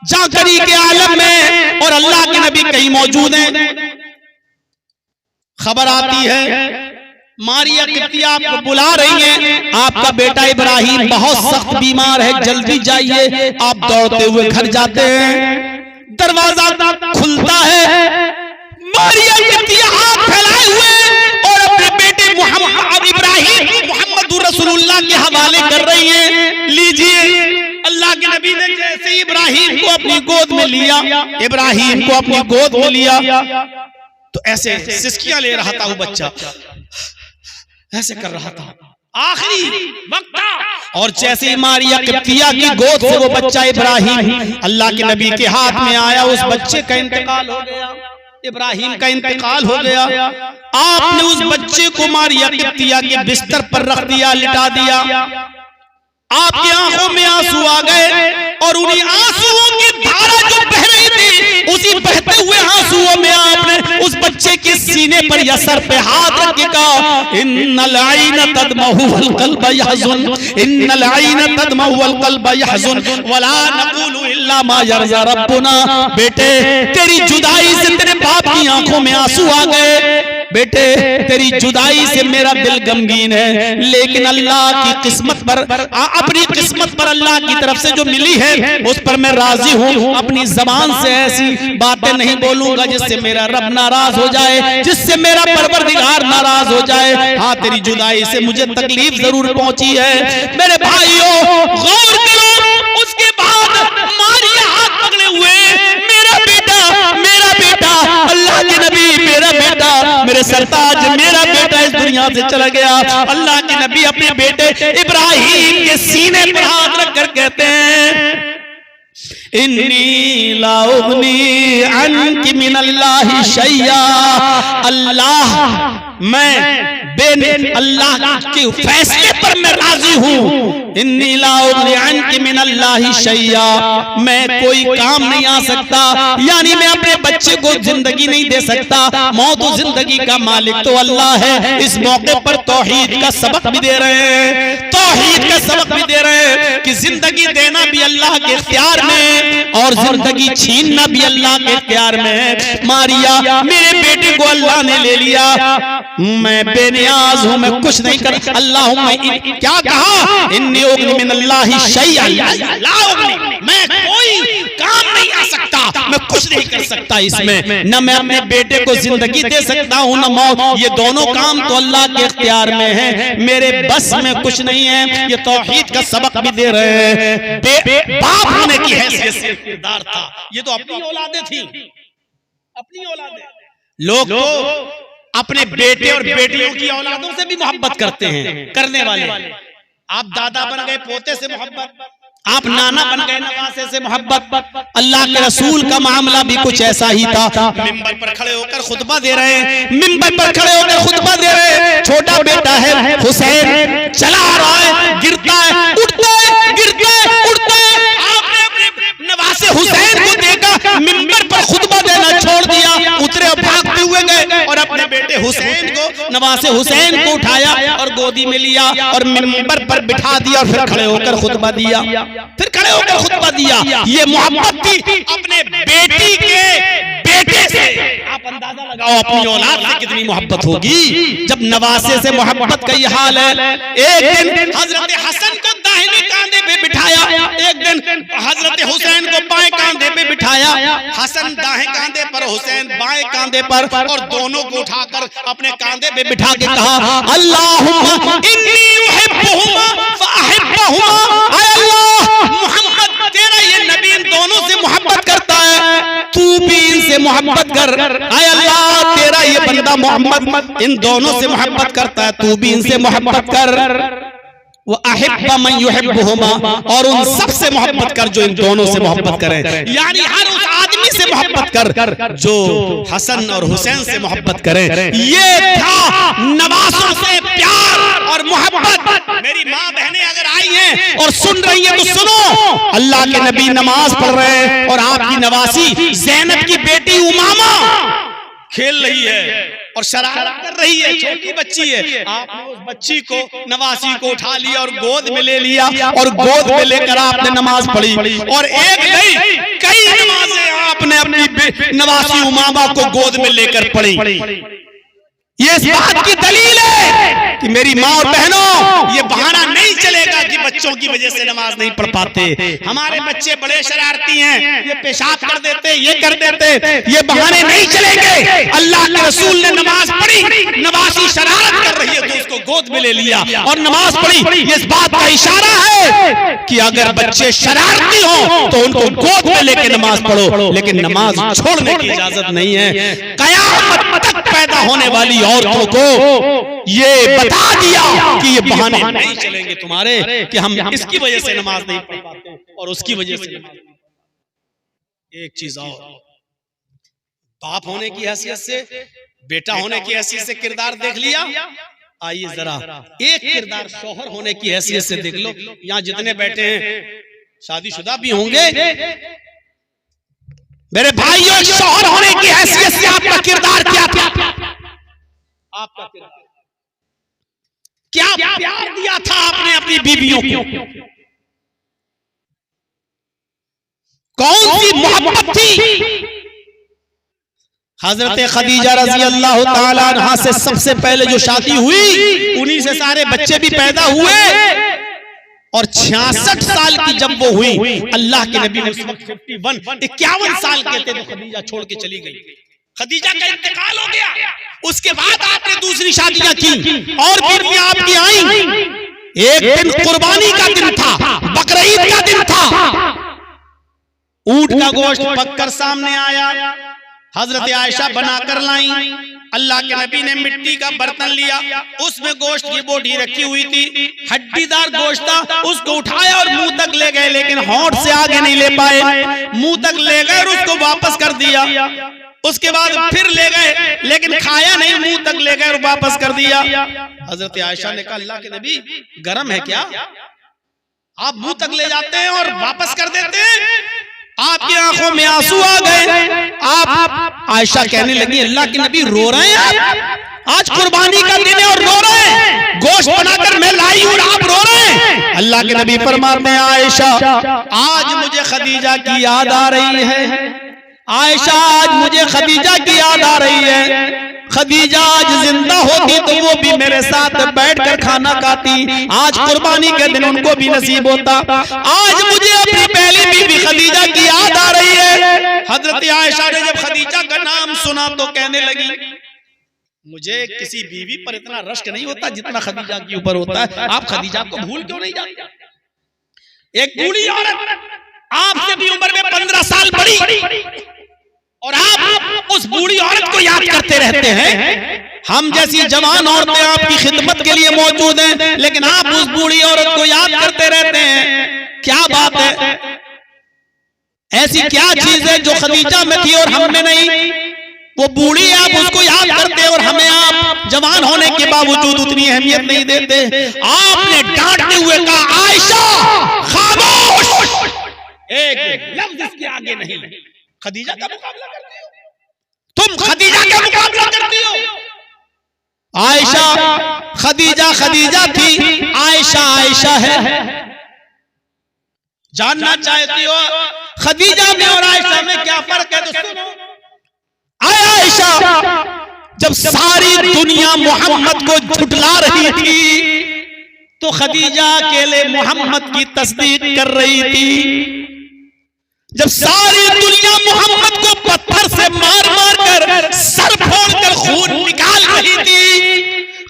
जाकरी के आलम में, और अल्लाह के नबी कहीं मौजूद हैं। खबर आती है मारिया किप्तिया आपको बुला रही है, आपका बेटा इब्राहीम बहुत सख्त बीमार है, जल्दी जाइए। आप दौड़ते हुए घर जाते हैं, दरवाजा खुलता है, मारिया किप्तिया हाथ फैलाए हुए और अपने बेटे मोहम्मद इब्राहीम मोहम्मद रसूलुल्लाह के हवाले कर रही हैं। लीजिए। अल्लाह के नबी ने जैसे इब्राहीम को अपनी गोद में लिया, इब्राहीम को अपनी गोद में लिया तो ऐसे सिसकियां ले रहा था वो बच्चा, ऐसे कर रहा था, आखिरी वक्त था। और जैसे ही मारिया किप्तिया की गोद से वो बच्चा इब्राहीम अल्लाह के नबी के हाथ में आया, उस बच्चे का इंतकाल हो गया, इब्राहीम का इंतकाल हो गया। आपने उस बच्चे को मारिया किप्तिया के बिस्तर पर रख दिया, लिटा दिया। आपकी आंखों में आंसू आ गए और उन्हीं आंसुओं की धारा जो बह रही थी, उसी बहते हुए आंसुओं में आपने उस बच्चे के सीने पर या सर पे हाथ रख के कहा, इन्नल आईन तदमहु वल कल्ब यहज़ुन, इन्नल आईन तदमहु वल कल्ब यहज़ुन वला नक़ूलु इल्ला मा यरज़ा रब्बुना। बेटे, तेरी जुदाई से तेरे बाप की आंखों में आंसू आ गए। बेटे, तेरी जुदाई से मेरा दिल गमगीन है, लेकिन अल्लाह की किस्मत पर, अपनी किस्मत पर अल्लाह की तरफ से जो मिली है उस पर मैं राजी हूँ। अपनी जबान से ऐसी बातें नहीं बोलूंगा जिससे मेरा रब नाराज हो जाए, जिससे मेरा परवरदिगार नाराज हो जाए। हाँ, तेरी जुदाई से मुझे तकलीफ जरूर पहुंची है। मेरे भाइयों, गौर करो, उसके बाद मारिया हाथ पकड़े हुए, मेरा बेटा, मेरा बेटा, अल्लाह के नबी, मेरा बेटा, मेरे सरताज, मेरा बेटा इस दुनिया से चला गया। अल्लाह के नबी अपने बेटे इब्राहीम के सीने पर हाथ रखकर कहते हैं, इन्नी ला उगनी अन्की मिनल्लाहि शैया। अल्लाह, मैं अल्लाह के फैसले पर मैं राजी हूँ। इन्नी ला उगनी अन्की मिनल्लाहि शैया, मैं कोई काम नहीं आ सकता, यानी मैं अपने बच्चे को जिंदगी नहीं दे सकता। मौत और जिंदगी का मालिक तो अल्लाह है। इस मौके पर तौहीद का सबक भी दे रहे हैं, तौहीद का सबक भी दे रहे हैं कि जिंदगी देना भी अल्लाह के इख्तियार में और जिंदगी छीनना भी अल्लाह के इख्तियार में है। मारिया, मेरे बेटे को अल्लाह ने ले लिया, मैं बेनियाज हूँ, मैं कुछ नहीं कर। अल्लाह क्या कहा, इन्नी उगनी मिनल्लाहि शैया, मैं कोई काम नहीं आ सकता, मैं कुछ नहीं कर सकता इसमें, न मैं अपने बेटे को जिंदगी दे सकता हूँ न मौत। ये दोनों काम तो अल्लाह के इख्तियार में है, मेरे बस में कुछ नहीं है। ये तौहीद का सबक भी दे रहे हैं। बाप होने की हैसियत से किरदार था, ये तो अपनी औलादें थी, अपनी औलादें, लोग तो अपने बेटे और बेटियों की औलादों से भी मोहब्बत करते हैं, करने वाले। आप दादा बन गए पोते से मोहब्बत, आप नाना बन गए नवासे से मोहब्बत। अल्लाह के रसूल का मामला भी कुछ ऐसा ही था। मिंबर पर खड़े होकर खुतबा दे रहे हैं, मिंबर पर खड़े होकर खुतबा दे रहे हैं। छोटा बेटा है हुसैन, चला आ रहा है, गिरता है, उठता है, गिरता है, उठता है। आपने अपने नवासे हुसैन को देखा, मिंबर पर खुतबा देना छोड़ दिया, उतरे और भागते हुए गए और अपने बेटे हुसैन को, नवासे हुसैन को उठाया और गोदी में लिया और मिंबर पर बिठा दिया और फिर खड़े होकर खुतबा दिया, फिर खड़े होकर खुतबा दिया। ये मोहब्बत थी अपने बेटी के बेटे से। आप अंदाजा लगाओ अपनी औलाद से कितनी मोहब्बत होगी जब नवासे से मोहब्बत का ये हाल है। एक दिन हजरत हसन को दाहिने कांधे पे बिठाया, एक दिन हजरत हुसैन को बाएं कांधे पे बिठाया। हसन दाएं कांधे पर, हुसैन बाएं कांधे पर, और दोनों को उठाकर अपने कांधे पे बिठा के कहा, अल्लाहुम्मा इन्नी उहिब्बुहुमा फअहिब्बहुमा। ऐ अल्लाह, मोहम्मद तेरा ये नबी इन दोनों से मोहब्बत करता है, तू भी इनसे मोहब्बत कर। ऐ अल्लाह, तेरा ये बंदा मोहम्मद इन दोनों से मोहब्बत करता है, तू भी इनसे मोहब्बत कर। वो अहिब्बा मन युहिब्बुहुमा, और उन सब से मोहब्बत कर जो इन दोनों से मोहब्बत करें। यानी हर उस आदमी से मोहब्बत कर जो हसन और हुसैन से मोहब्बत करे। ये था नवासों से प्यार और मोहब्बत। मेरी माँ बहनें अगर आई हैं और सुन रही हैं तो सुनो, अल्लाह के नबी नमाज पढ़ रहे हैं और आपकी नवासी ज़ैनब की बेटी उमामा खेल रही है और शरारत कर रही है, छोटी बच्ची है। आपने उस बच्ची को, नवासी को उठा लिया और गोद में ले लिया और गोद में लेकर आपने नमाज पढ़ी। और एक नहीं, कई नमाजें आपने अपनी नवासी उमामा को गोद में लेकर पढ़ी। ये इस बात की दलील है कि मेरी माँ और बहनों, ये बहाना नहीं चलेगा कि बच्चों की वजह से नमाज नहीं पढ़ पाते। हमारे बच्चे बड़े शरारती हैं, ये पेशाब कर देते, ये कर देते, ये बहाने नहीं चलेंगे। अल्लाह के रसूल ने नमाज पढ़ी, नवासी शरारत कर रही है तो उसको गोद में ले लिया और नमाज पढ़ी। ये इस बात का इशारा है कि अगर बच्चे शरारती हो तो उनको गोद में लेके नमाज पढ़ो, लेकिन नमाज छोड़ने की इजाजत नहीं है। कयामत तक पैदा होने वाली औरतों को ये बता दिया कि ये बहाने नहीं चलेंगे तुम्हारे कि हम इसकी वजह से नमाज नहीं पढ़ पाते और उसकी वजह से। एक चीज और, बाप होने की हैसियत से, बेटा होने की हैसियत से किरदार देख लिया। आइए जरा एक किरदार शौहर होने की हैसियत से देख लो। यहाँ जितने बैठे हैं शादीशुदा भी होंगे। मेरे भाइयों, शौहर होने की हैसियत से आपका किरदार क्या था? आपका किरदार क्या प्यार दिया था आपने अपनी बीवियों को? कौन सी मोहब्बत थी? हजरत खदीजा रजी अल्लाह ताला अन्हा से सबसे पहले जो शादी हुई, उन्हीं से सारे बच्चे भी पैदा हुए। और 66 साल की जब वो हुई, अल्लाह के नबी ने उस वक्त 51 साल के थे तो खदीजा छोड़ के चली गई। खदीजा का इंतकाल हो गया। उसके बाद आपने दूसरी शादियां की और बीवियां आपकी आई। एक दिन कुर्बानी का दिन था, बकरीद का दिन था। ऊंट का गोश्त पककर सामने आया, हजरत आयशा बनाकर लाई। अल्लाह के नबी ने मिट्टी का बर्तन लिया, उसमें गोश्त की बोटी रखी हुई थी, हड्डीदार गोश्त था। उसको उठाया और मुंह तक ले गए, लेकिन होंठ से आगे नहीं ले पाए। मुंह तक ले गए और उसको वापस कर दिया। उसके बाद फिर ले गए, लेकिन खाया नहीं, मुंह तक ले गए और वापस कर दिया। हजरत आयशा ने कहा, अल्लाह के नबी गरम है क्या? आप मुंह तक ले जाते हैं और वापस कर देते हैं। आपकी आंखों में आंसू आ गए। आप आयशा कहने लगी, अल्लाह के नबी रो रहे हैं? आज कुर्बानी का दिन है और रो रहे हैं, गोश्त बनाकर मैं लाई और आप रो रहे हैं। अल्लाह के नबी फरमाते हैं, आयशा आज मुझे खदीजा की याद आ रही है। आयशा आज मुझे खदीजा की याद आ रही है। खदीजा आज जिंदा होती तो वो भी मेरे साथ बैठकर खाना खाती। आज कुर्बानी के दिन उनको भी नसीब होता। आज मुझे अपनी पहली बीवी खदीजा की याद आ रही है। हजरत आयशा ने जब खदीजा का नाम सुना तो कहने लगी, मुझे किसी बीवी पर इतना रश्क नहीं होता जितना खदीजा के ऊपर होता है। आप खदीजा को भूल क्यों नहीं जाते? एक बूढ़ी औरत आपसे भी उम्र में 15 साल बड़ी और आप उस बूढ़ी औरत को याद करते रहते हैं। हम जैसी जवान औरतें आपकी खिदमत के लिए मौजूद हैं, लेकिन आप उस बूढ़ी औरत को याद करते रहते हैं। क्या बात है, ऐसी क्या चीज है जो खदीजा में थी और हम में नहीं? वो बूढ़ी आप उसको याद करते और हमें आप जवान होने के बावजूद उतनी अहमियत नहीं देते। आपने डांटते हुए कहा, आयशा खामोश, एक लफ्ज इसके आगे नहीं। खदीजा का मुकाबला करती हो तुम, खदीजा का मुकाबला करती हो। आयशा खदीजा खदीजा थी, आयशा आयशा है। जानना चाहती हो खदीजा में और आयशा में क्या फर्क है? तो सुनो, आयशा जब सारी दुनिया मोहम्मद को झुठला रही थी तो खदीजा अकेले मोहम्मद की तस्दीक कर रही थी। जब सारी दुनिया मोहम्मद को पत्थर से मार मार कर सर फोड़कर खून निकाल रही थी,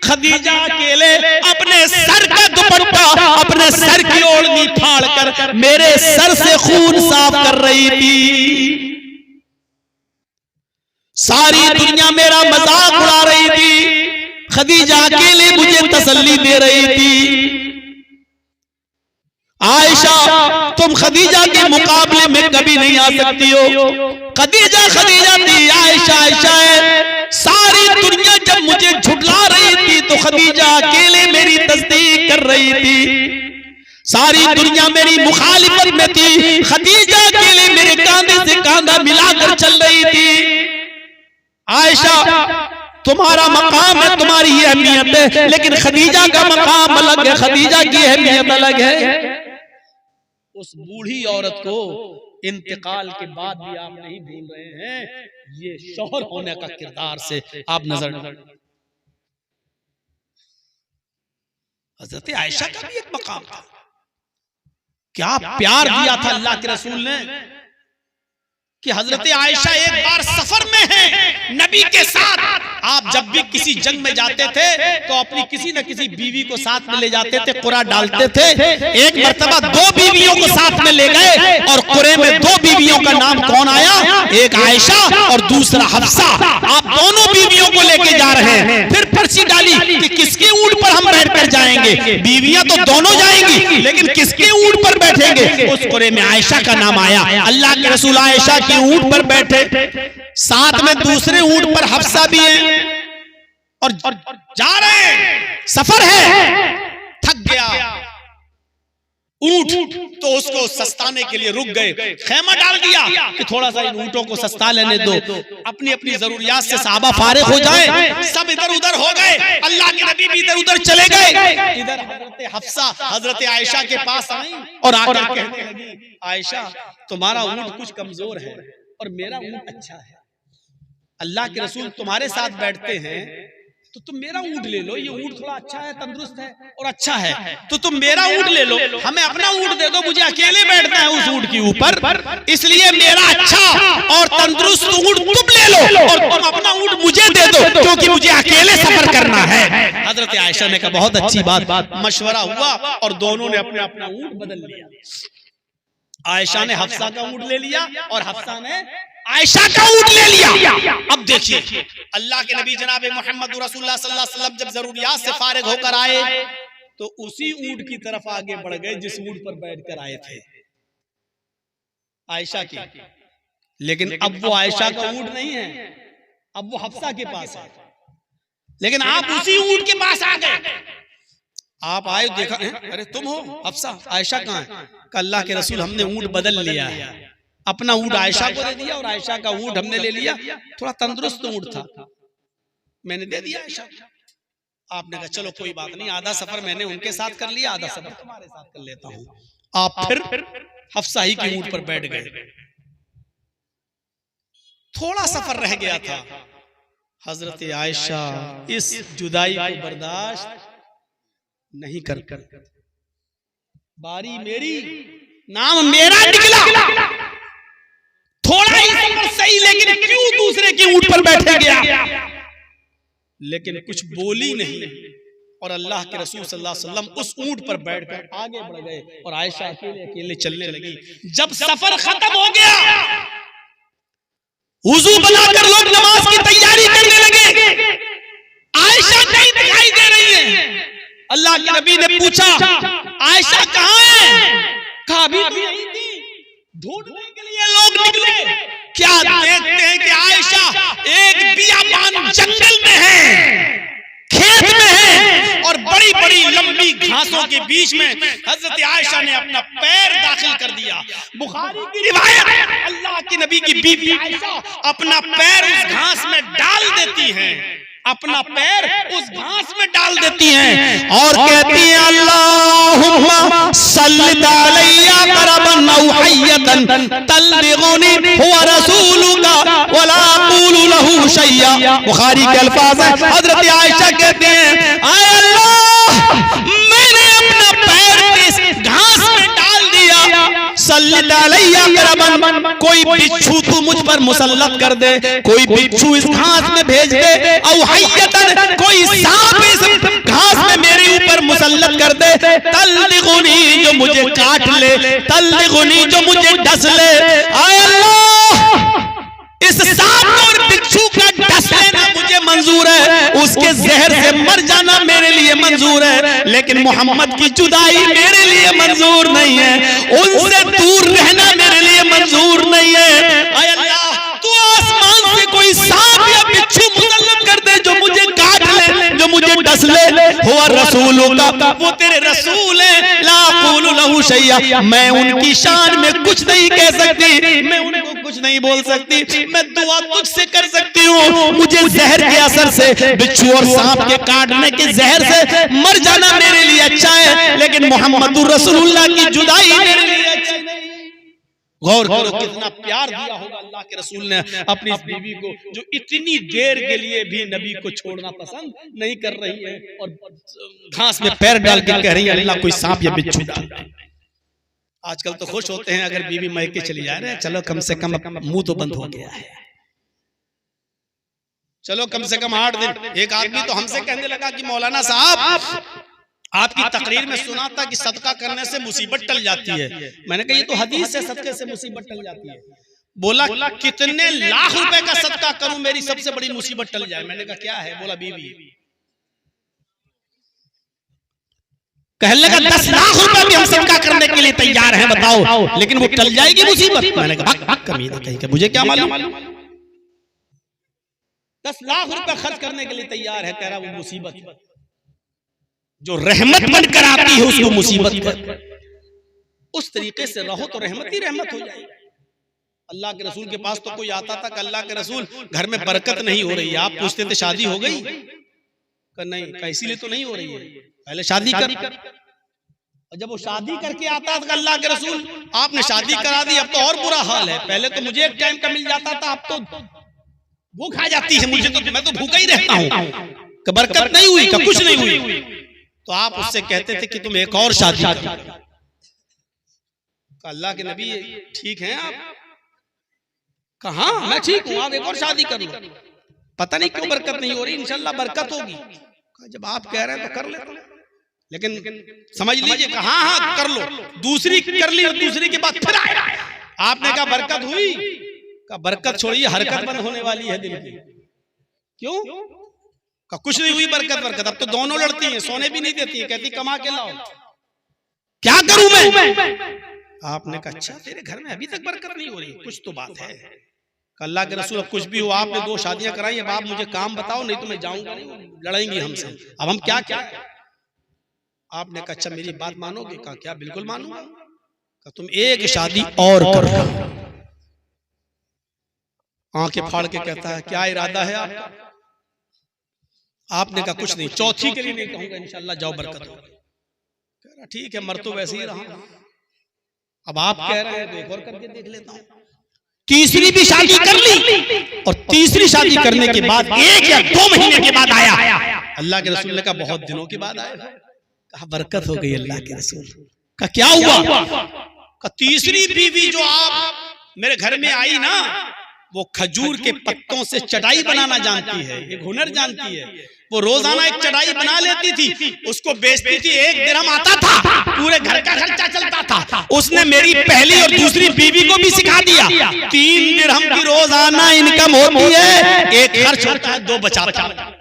खदीजा अकेले अपने सर का दुपट्टा, अपने सर की ओढ़नी फाड़कर मेरे सर से खून साफ कर रही थी। सारी दुनिया मेरा मजाक उड़ा रही थी, खदीजा अकेले मुझे तसल्ली दे रही थी। आयशा तुम खदीजा के मुकाबले में कभी नहीं आ सकती हो। खदीजा खदीजा थी, आयशा आयशा है। सारी दुनिया जब मुझे झुठला रही थी तो खदीजा अकेले मेरी तस्दीक कर रही थी। सारी दुनिया मेरी मुखालिफत में थी, खदीजा अकेले मेरे कांधे से कांधा मिलाकर चल रही थी। आयशा तुम्हारा मकाम है, तुम्हारी ही अहमियत है, लेकिन खदीजा का मकाम अलग है, खदीजा की अहमियत अलग है। उस बूढ़ी औरत को इंतकाल के बाद भी आप नहीं भूल रहे हैं। ये शौहर होने का किरदार से आप नजर, हजरत आयशा का भी एक मकाम था। क्या प्यार दिया था अल्लाह के रसूल ने कि हजरत आयशा एक बार सफर में है नबी के साथ। आप जब भी किसी जंग में जाते थे तो अपनी किसी न किसी बीवी को साथ में ले जाते थे, कुरा डालते थे। एक मर्तबा 2 बीवियों को साथ में ले गए और कुरे में 2 बीवियों का नाम कौन आया? एक आयशा और दूसरा हफ्सा। आप दोनों बीवियों को लेके जा रहे हैं। फिर पर्ची डाली कि किसके ऊंट पर हम बैठ कर जाएंगे। बीवियां तो दोनों जाएंगी, लेकिन किसके ऊंट पर बैठेंगे? उस कुरे में आयशा का नाम आया। अल्लाह के रसूल आयशा के ऊंट पर बैठे, साथ में दूसरे ऊंट पर हफ्सा भी है और जा रहे हैं। सफर है, थक गया ऊंट, तो उसको सस्ताने के लिए रुक गए, खेमा डाल दिया कि थोड़ा सा इन ऊंटों को सस्ता लेने दो, अपनी अपनी जरूरियात से सहाबा फारिग हो जाएं। सब इधर उधर हो गए, अल्लाह के नबी भी इधर उधर चले गए। इधर हजरत हफ्सा हजरत आयशा के पास आई और आकर कहने लगी, आयशा तुम्हारा ऊंट कुछ कमजोर है और मेरा ऊंट अच्छा है। अल्लाह के रसूल तुम्हारे साथ बैठते हैं तो तुम मेरा ऊंट ले लो, ये ऊंट थोड़ा अच्छा है, तंदुरुस्त है और अच्छा है, तो तुम मेरा ऊंट ले लो, हमें अपना ऊंट दे दो, मुझे अकेले बैठना है उस ऊंट के ऊपर, इसलिए मेरा अच्छा और तंदुरुस्त ऊंट तुम ले लो और तुम अपना ऊंट मुझे दे दो, क्योंकि मुझे अकेले सफर करना है। हजरत आयशा ने कहा बहुत अच्छी बात। मशवरा हुआ और दोनों ने अपने अपना ऊंट बदल लिया। आयशा ने हफ्सा का ऊंट ले लिया और हफ्सा ने आयशा का ऊंट ले लिया। अब देखिए अल्लाह के नबी जनाब मोहम्मद रसूलुल्लाह सल्लल्लाहु अलैहि वसल्लम जब जरूरियात से फारिग होकर आए तो उसी ऊंट की तरफ आगे बढ़ गए जिस ऊंट पर बैठकर आए थे, आयशा की। लेकिन अब वो आयशा का ऊंट नहीं है, अब वो हफ्सा के पास है। लेकिन आप उसी ऊंट के पास आ गए। आप आए, देखा, अरे तुम हो हफ्सा, आयशा कहाँ है? अल्लाह के रसूल हमने ऊंट बदल लिया है, अपना ऊंट आयशा को दे दिया और आयशा का ऊंट हमने ले लिया, थोड़ा तंदुरुस्त ऊंट था, मैंने दे दिया आयशा। आपने कहा चलो कोई बात नहीं, आधा सफर मैंने उनके साथ कर लिया, आधा सफर तुम्हारे साथ कर लेता हूं। आप फिर हफ्सा ही के ऊंट पर बैठ गए। थोड़ा सफर रह गया था। हजरत आयशा इस जुदाई को बर्दाश्त नहीं कर, बारी मेरी, नाम मेरा निकला, थोड़ा ही सफर सही, लेकिन क्यों दूसरे के ऊंट पर बैठे गया? लेकिन कुछ बोली नहीं और अल्लाह के रसूल सल्लल्लाहु अलैहि वसल्लम उस ऊंट पर बैठकर आगे बढ़ गए और आयशा अकेले अकेले चलने लगी। जब सफर खत्म हो गया, वुजू बनाकर लोग नमाज की तैयारी करने लगे। आयशा कहीं दिखाई दे रही है। अल्लाह के नबी ने पूछा, आयशा कहाँ है? कहा अभी तो यहीं थी। ढूंढने के लिए लोग निकले। क्या देखते हैं कि आयशा एक बियाबान जंगल में है, खेत में है, और बड़ी बड़ी लंबी घासों के बीच में हजरत आयशा ने अपना पैर दाखिल कर दिया। बुखारी की रिवायत, अल्लाह के नबी की बीवी आयशा अपना पैर उस घास में डाल देती हैं, अपना पैर उस घास में डाल देती हैं और कहती हैं, अल्लाहुम्मा सल्ली अलैया करबन औ हय्यतन तल्लिगुनी हुवा रसूलुका वला अक़ूलु लहू शैया। बुखारी के अल्फाज हैं। हजरत आयशा कहती हैं, आय अल्लाह, मैंने अपना पैर इस घास में डाल दिया, सल्ली अलैया करबन, कोई बिच्छू तू मुझ पर मुसल्लत कर दे, कोई बिच्छू इस घास में भेज दे, औ हय्यतन, कोई सांप इस घास में मेरे ऊपर मुसल्लत कर दे, तल्लिगुनी, जो मुझे काट ले, तल्लिगुनी, जो मुझे डस ले। आय अल्लाह, इस सांप और बिच्छू का डस लेना मुझे मंजूर है, उसके जहर से मर जाना मेरे लिए मंजूर है, लेकिन मोहम्मद की जुदाई मेरे लिए मंजूर नहीं है, उनसे दूर रहना मेरे लिए मंजूर नहीं है। आय अल्लाह, तू आसमान से कोई सांप या बिच्छू मुसल्लत कर दे जो मुझे काट ले, जो मुझे डस ले, हुआ रसूलुका, वो तेरे रसूल है, ला अक़ूलु लहू शैया, मैं उनकी शान में कुछ नहीं कह सकती, मैं उनको कुछ नहीं बोल सकती, मैं दुआ तुझसे कर सकती हूँ, मुझे जहर के असर से, बिच्छू और सांप के काटने के जहर से मर जाना मेरे लिए अच्छा है, लेकिन मोहम्मदुर रसूलुल्लाह की जुदाई मेरे लिए अच्छा नहीं। गौर करो कितना प्यार दिया होगा अल्लाह के रसूल ने अपनी इस बीवी को, जो इतनी देर के लिए भी नबी को छोड़ना पसंद नहीं कर रही है और घास में पैर डाल के कह रही है, अल्लाह कोई सांप या बिच्छू डाल। आजकल तो खुश होते हैं अगर बीवी मैके चली जा रहे हैं, चलो कम से कम मुंह तो बंद हो गया है, चलो कम से कम 8 दिन। एक आदमी तो हमसे कहने लगा कि मौलाना साहब, आपकी तकरीर में सुना था कि सदका करने से मुसीबत टल जाती है। मैंने कहा ये तो हदीस है, सदके से मुसीबत टल जाती है। बोला कितने लाख रुपए का सदका करूं मेरी सबसे बड़ी मुसीबत टल जाए। मैंने कहा क्या है? बोला बीवी। कहने लगा 10 लाख रुपए भी हम सदका करने के लिए तैयार हैं, बताओ, लेकिन वो टल जाएगी मुसीबत। मैंने कहा भाग कमीना कहीं का, मुझे क्या मालूम। 10 लाख रुपए खर्च करने के लिए तैयार है, कह रहा वो मुसीबत, जो रहमत बनकर आती है उसको मुसीबत कर। उस तरीके से रहो तो रहमत ही रहमत हो जाएगी। अल्लाह के रसूल के पास तो कोई आता था कि अल्लाह के रसूल घर में बरकत नहीं हो रही है। आप पूछते थे शादी हो गई? नहीं, इसीलिए तो नहीं हो रही है, पहले शादी कर। और जब वो शादी करके आता था अल्लाह के रसूल, आपने शादी करा दी, अब तो और बुरा हाल है। पहले तो मुझे एक टाइम का मिल जाता था, अब तो भूख आ जाती है मुझे, तो मैं तो भूखा ही रहता हूँ। बरकत नहीं हुई, कुछ नहीं हुई। तो आप उससे कहते थे कि तुम एक और शादी करो। अल्लाह के नबी ठीक हैं आप? कहा मैं ठीक हूं, आप एक और शादी कर लो। पता नहीं क्यों बरकत नहीं हो रही, इंशाल्लाह बरकत होगी। जब आप कह रहे हैं तो कर ले, लेकिन समझ लीजिए कहा हाँ कर लो, दूसरी कर ली, दूसरी के बाद फिर आया। आपने कहा बरकत हुई? का बरकत छोड़िए, हरकत बंद होने वाली है दिल की। क्यों? का कुछ नहीं हुई बरकत। अब तो दोनों लड़ती हैं, सोने भी नहीं देती है, कहती कमा के लाओ। क्या करूं मैं? आपने कहा अच्छा तेरे घर में अभी तक बरकत नहीं हो रही, कुछ तो बात है। अल्लाह के रसूल अब कुछ भी हो, आपने 2 शादियां कराई, अब आप मुझे काम बताओ, नहीं तो मैं जाऊंगा नहीं, लड़ेंगी हमसे। अब हम क्या क्या? आपने कहा अच्छा मेरी बात मानोगे? कहा क्या? बिल्कुल मानूंगा। कहा तुम एक शादी और करो। आंखें फाड़ के कहता है क्या इरादा है आपका? आपने कहा कुछ नहीं, चौथी के लिए नहीं कहूंगा, इंशाल्लाह जाओ बरकत होगी। कह रहा ठीक है, मर तो वैसे ही रहा, अब आप कह रहे हैं तो एक और करके देख लेता हूं। तीसरी भी शादी कर ली, और तीसरी शादी करने के बाद 1 या 2 महीने के बाद आया। अल्लाह के रसूल ने कहा बहुत दिनों के बाद आया। कहा बरकत हो गई अल्लाह के रसूल। कहा क्या हुआ? कहा तीसरी बीवी जो आप मेरे घर में आई ना, वो खजूर के पत्तों से चटाई बनाना जानती है, एक हुनर जानती है। वो रोजाना एक चटाई बना लेती थी, उसको बेचती थी, 1 दिरहम आता था, पूरे घर का खर्चा चलता था। उसने मेरी पहली और दूसरी बीवी को भी सिखा दिया, 3 दिरहम की रोजाना इनकम होती है, 1 खर्च होता है, 2 बचाता है।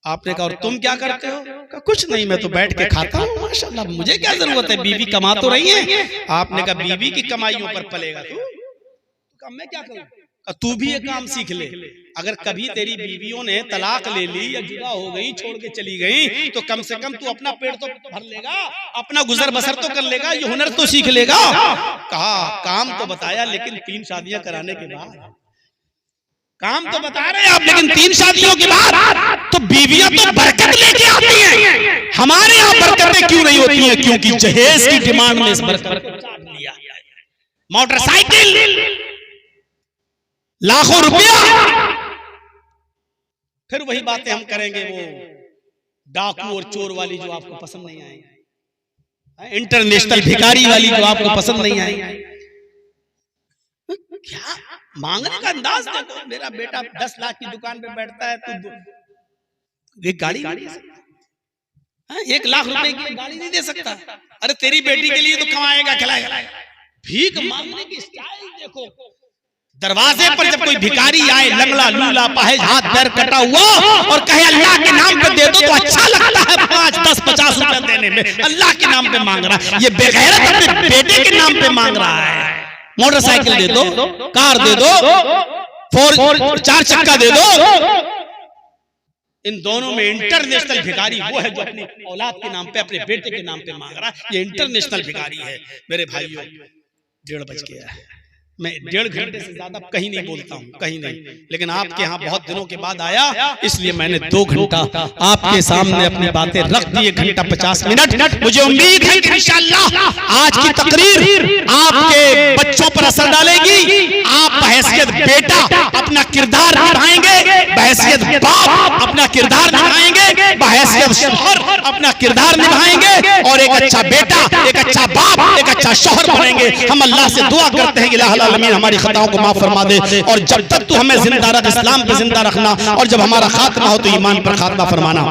आपने कहा और तुम क्या करते हो? कहा कुछ नहीं, मैं तो बैठ के खाता हूँ, माशाल्लाह, मुझे क्या जरूरत है, बीवी कमा तो रही है। आपने कहा बीवी की कमाइयों पर पलेगा तू? कहा मैं क्या करूं? तू भी ये काम सीख ले। अगर कभी तेरी बीवियों ने तलाक ले ली या जुदा हो गई, छोड़ के चली गई, तो कम से कम तू अपना पेट तो भर लेगा, अपना गुजर बसर तो कर लेगा, ये हुनर तो सीख लेगा। कहा काम तो बताया, लेकिन 3 शादियां कराने के बाद। काम तो बता रहे हैं आप, लेकिन 3 शादियों के बाद तो बीवियां तो बरकत लेके आती हैं। हमारे यहाँ बरकतें क्यों नहीं होती हैं? क्योंकि जहेज की डिमांड में इस बरकत को चाट लिया। मोटरसाइकिल, लाखों रुपया। फिर वही बातें हम करेंगे, वो डाकू और चोर वाली जो आपको पसंद नहीं आएगी, इंटरनेशनल भिखारी वाली जो आपको पसंद नहीं आएगी। क्या मांगने का अंदाज देखो। मेरा बेटा 10 लाख की दुकान पे बैठता है, तू एक गाड़ी नहीं दे सकता, 1 लाख रुपए की गाड़ी नहीं दे सकता। अरे तेरी बेटी के लिए तो कमाएगा, खिलाएगा। भीख मांगने की स्टाइल देखो। दरवाजे पर जब कोई भिखारी आए, लंगड़ा लूला पाहे, हाथ पैर कटा हुआ, और कहे अल्लाह के नाम पे दे दो, तो अच्छा लगता है 5, 10, 50 रुपए देने में। अल्लाह के नाम पे मांग रहा है, ये बेगैरत अपने बेटे के नाम पे मांग रहा है। मोटरसाइकिल दे दो, कार दे दो, 4 चक्का दे दो। इन दोनों में इंटरनेशनल भिखारी वो है जो अपनी औलाद के नाम पे, अपने बेटे के नाम पे मांग रहा है। ये इंटरनेशनल भिखारी है। मेरे भाइयों, 1:30 बज गया है। मैं 1.5 घंटे से ज्यादा कहीं नहीं बोलता हूँ, कहीं नहीं, लेकिन आपके यहाँ बहुत दिनों के बाद आया, इसलिए मैंने 2 घंटा आपके सामने अपनी बातें रख दी। 1 घंटा 50 मिनट। मुझे उम्मीद है कि इंशाअल्लाह आज की तकरीर आपके बच्चों पर असर डालेगी। आप बहैसियत बेटा अपना किरदार निभाएंगे, बहैसियत बाप अपना किरदार निभाएंगे, बहैसियत शौहर अपना किरदार निभाएंगे, और एक अच्छा बेटा, एक अच्छा बाप, एक अच्छा शौहर बनेंगे। हम अल्लाह से दुआ करते हैं कि अमीन हमारी खताओं को माफ फरमा दे, और जब तक तू हमें जिंदा रख, इस्लाम पे जिंदा रखना, और जब हमारा खात्मा हो तो ईमान पर खात्मा फरमाना।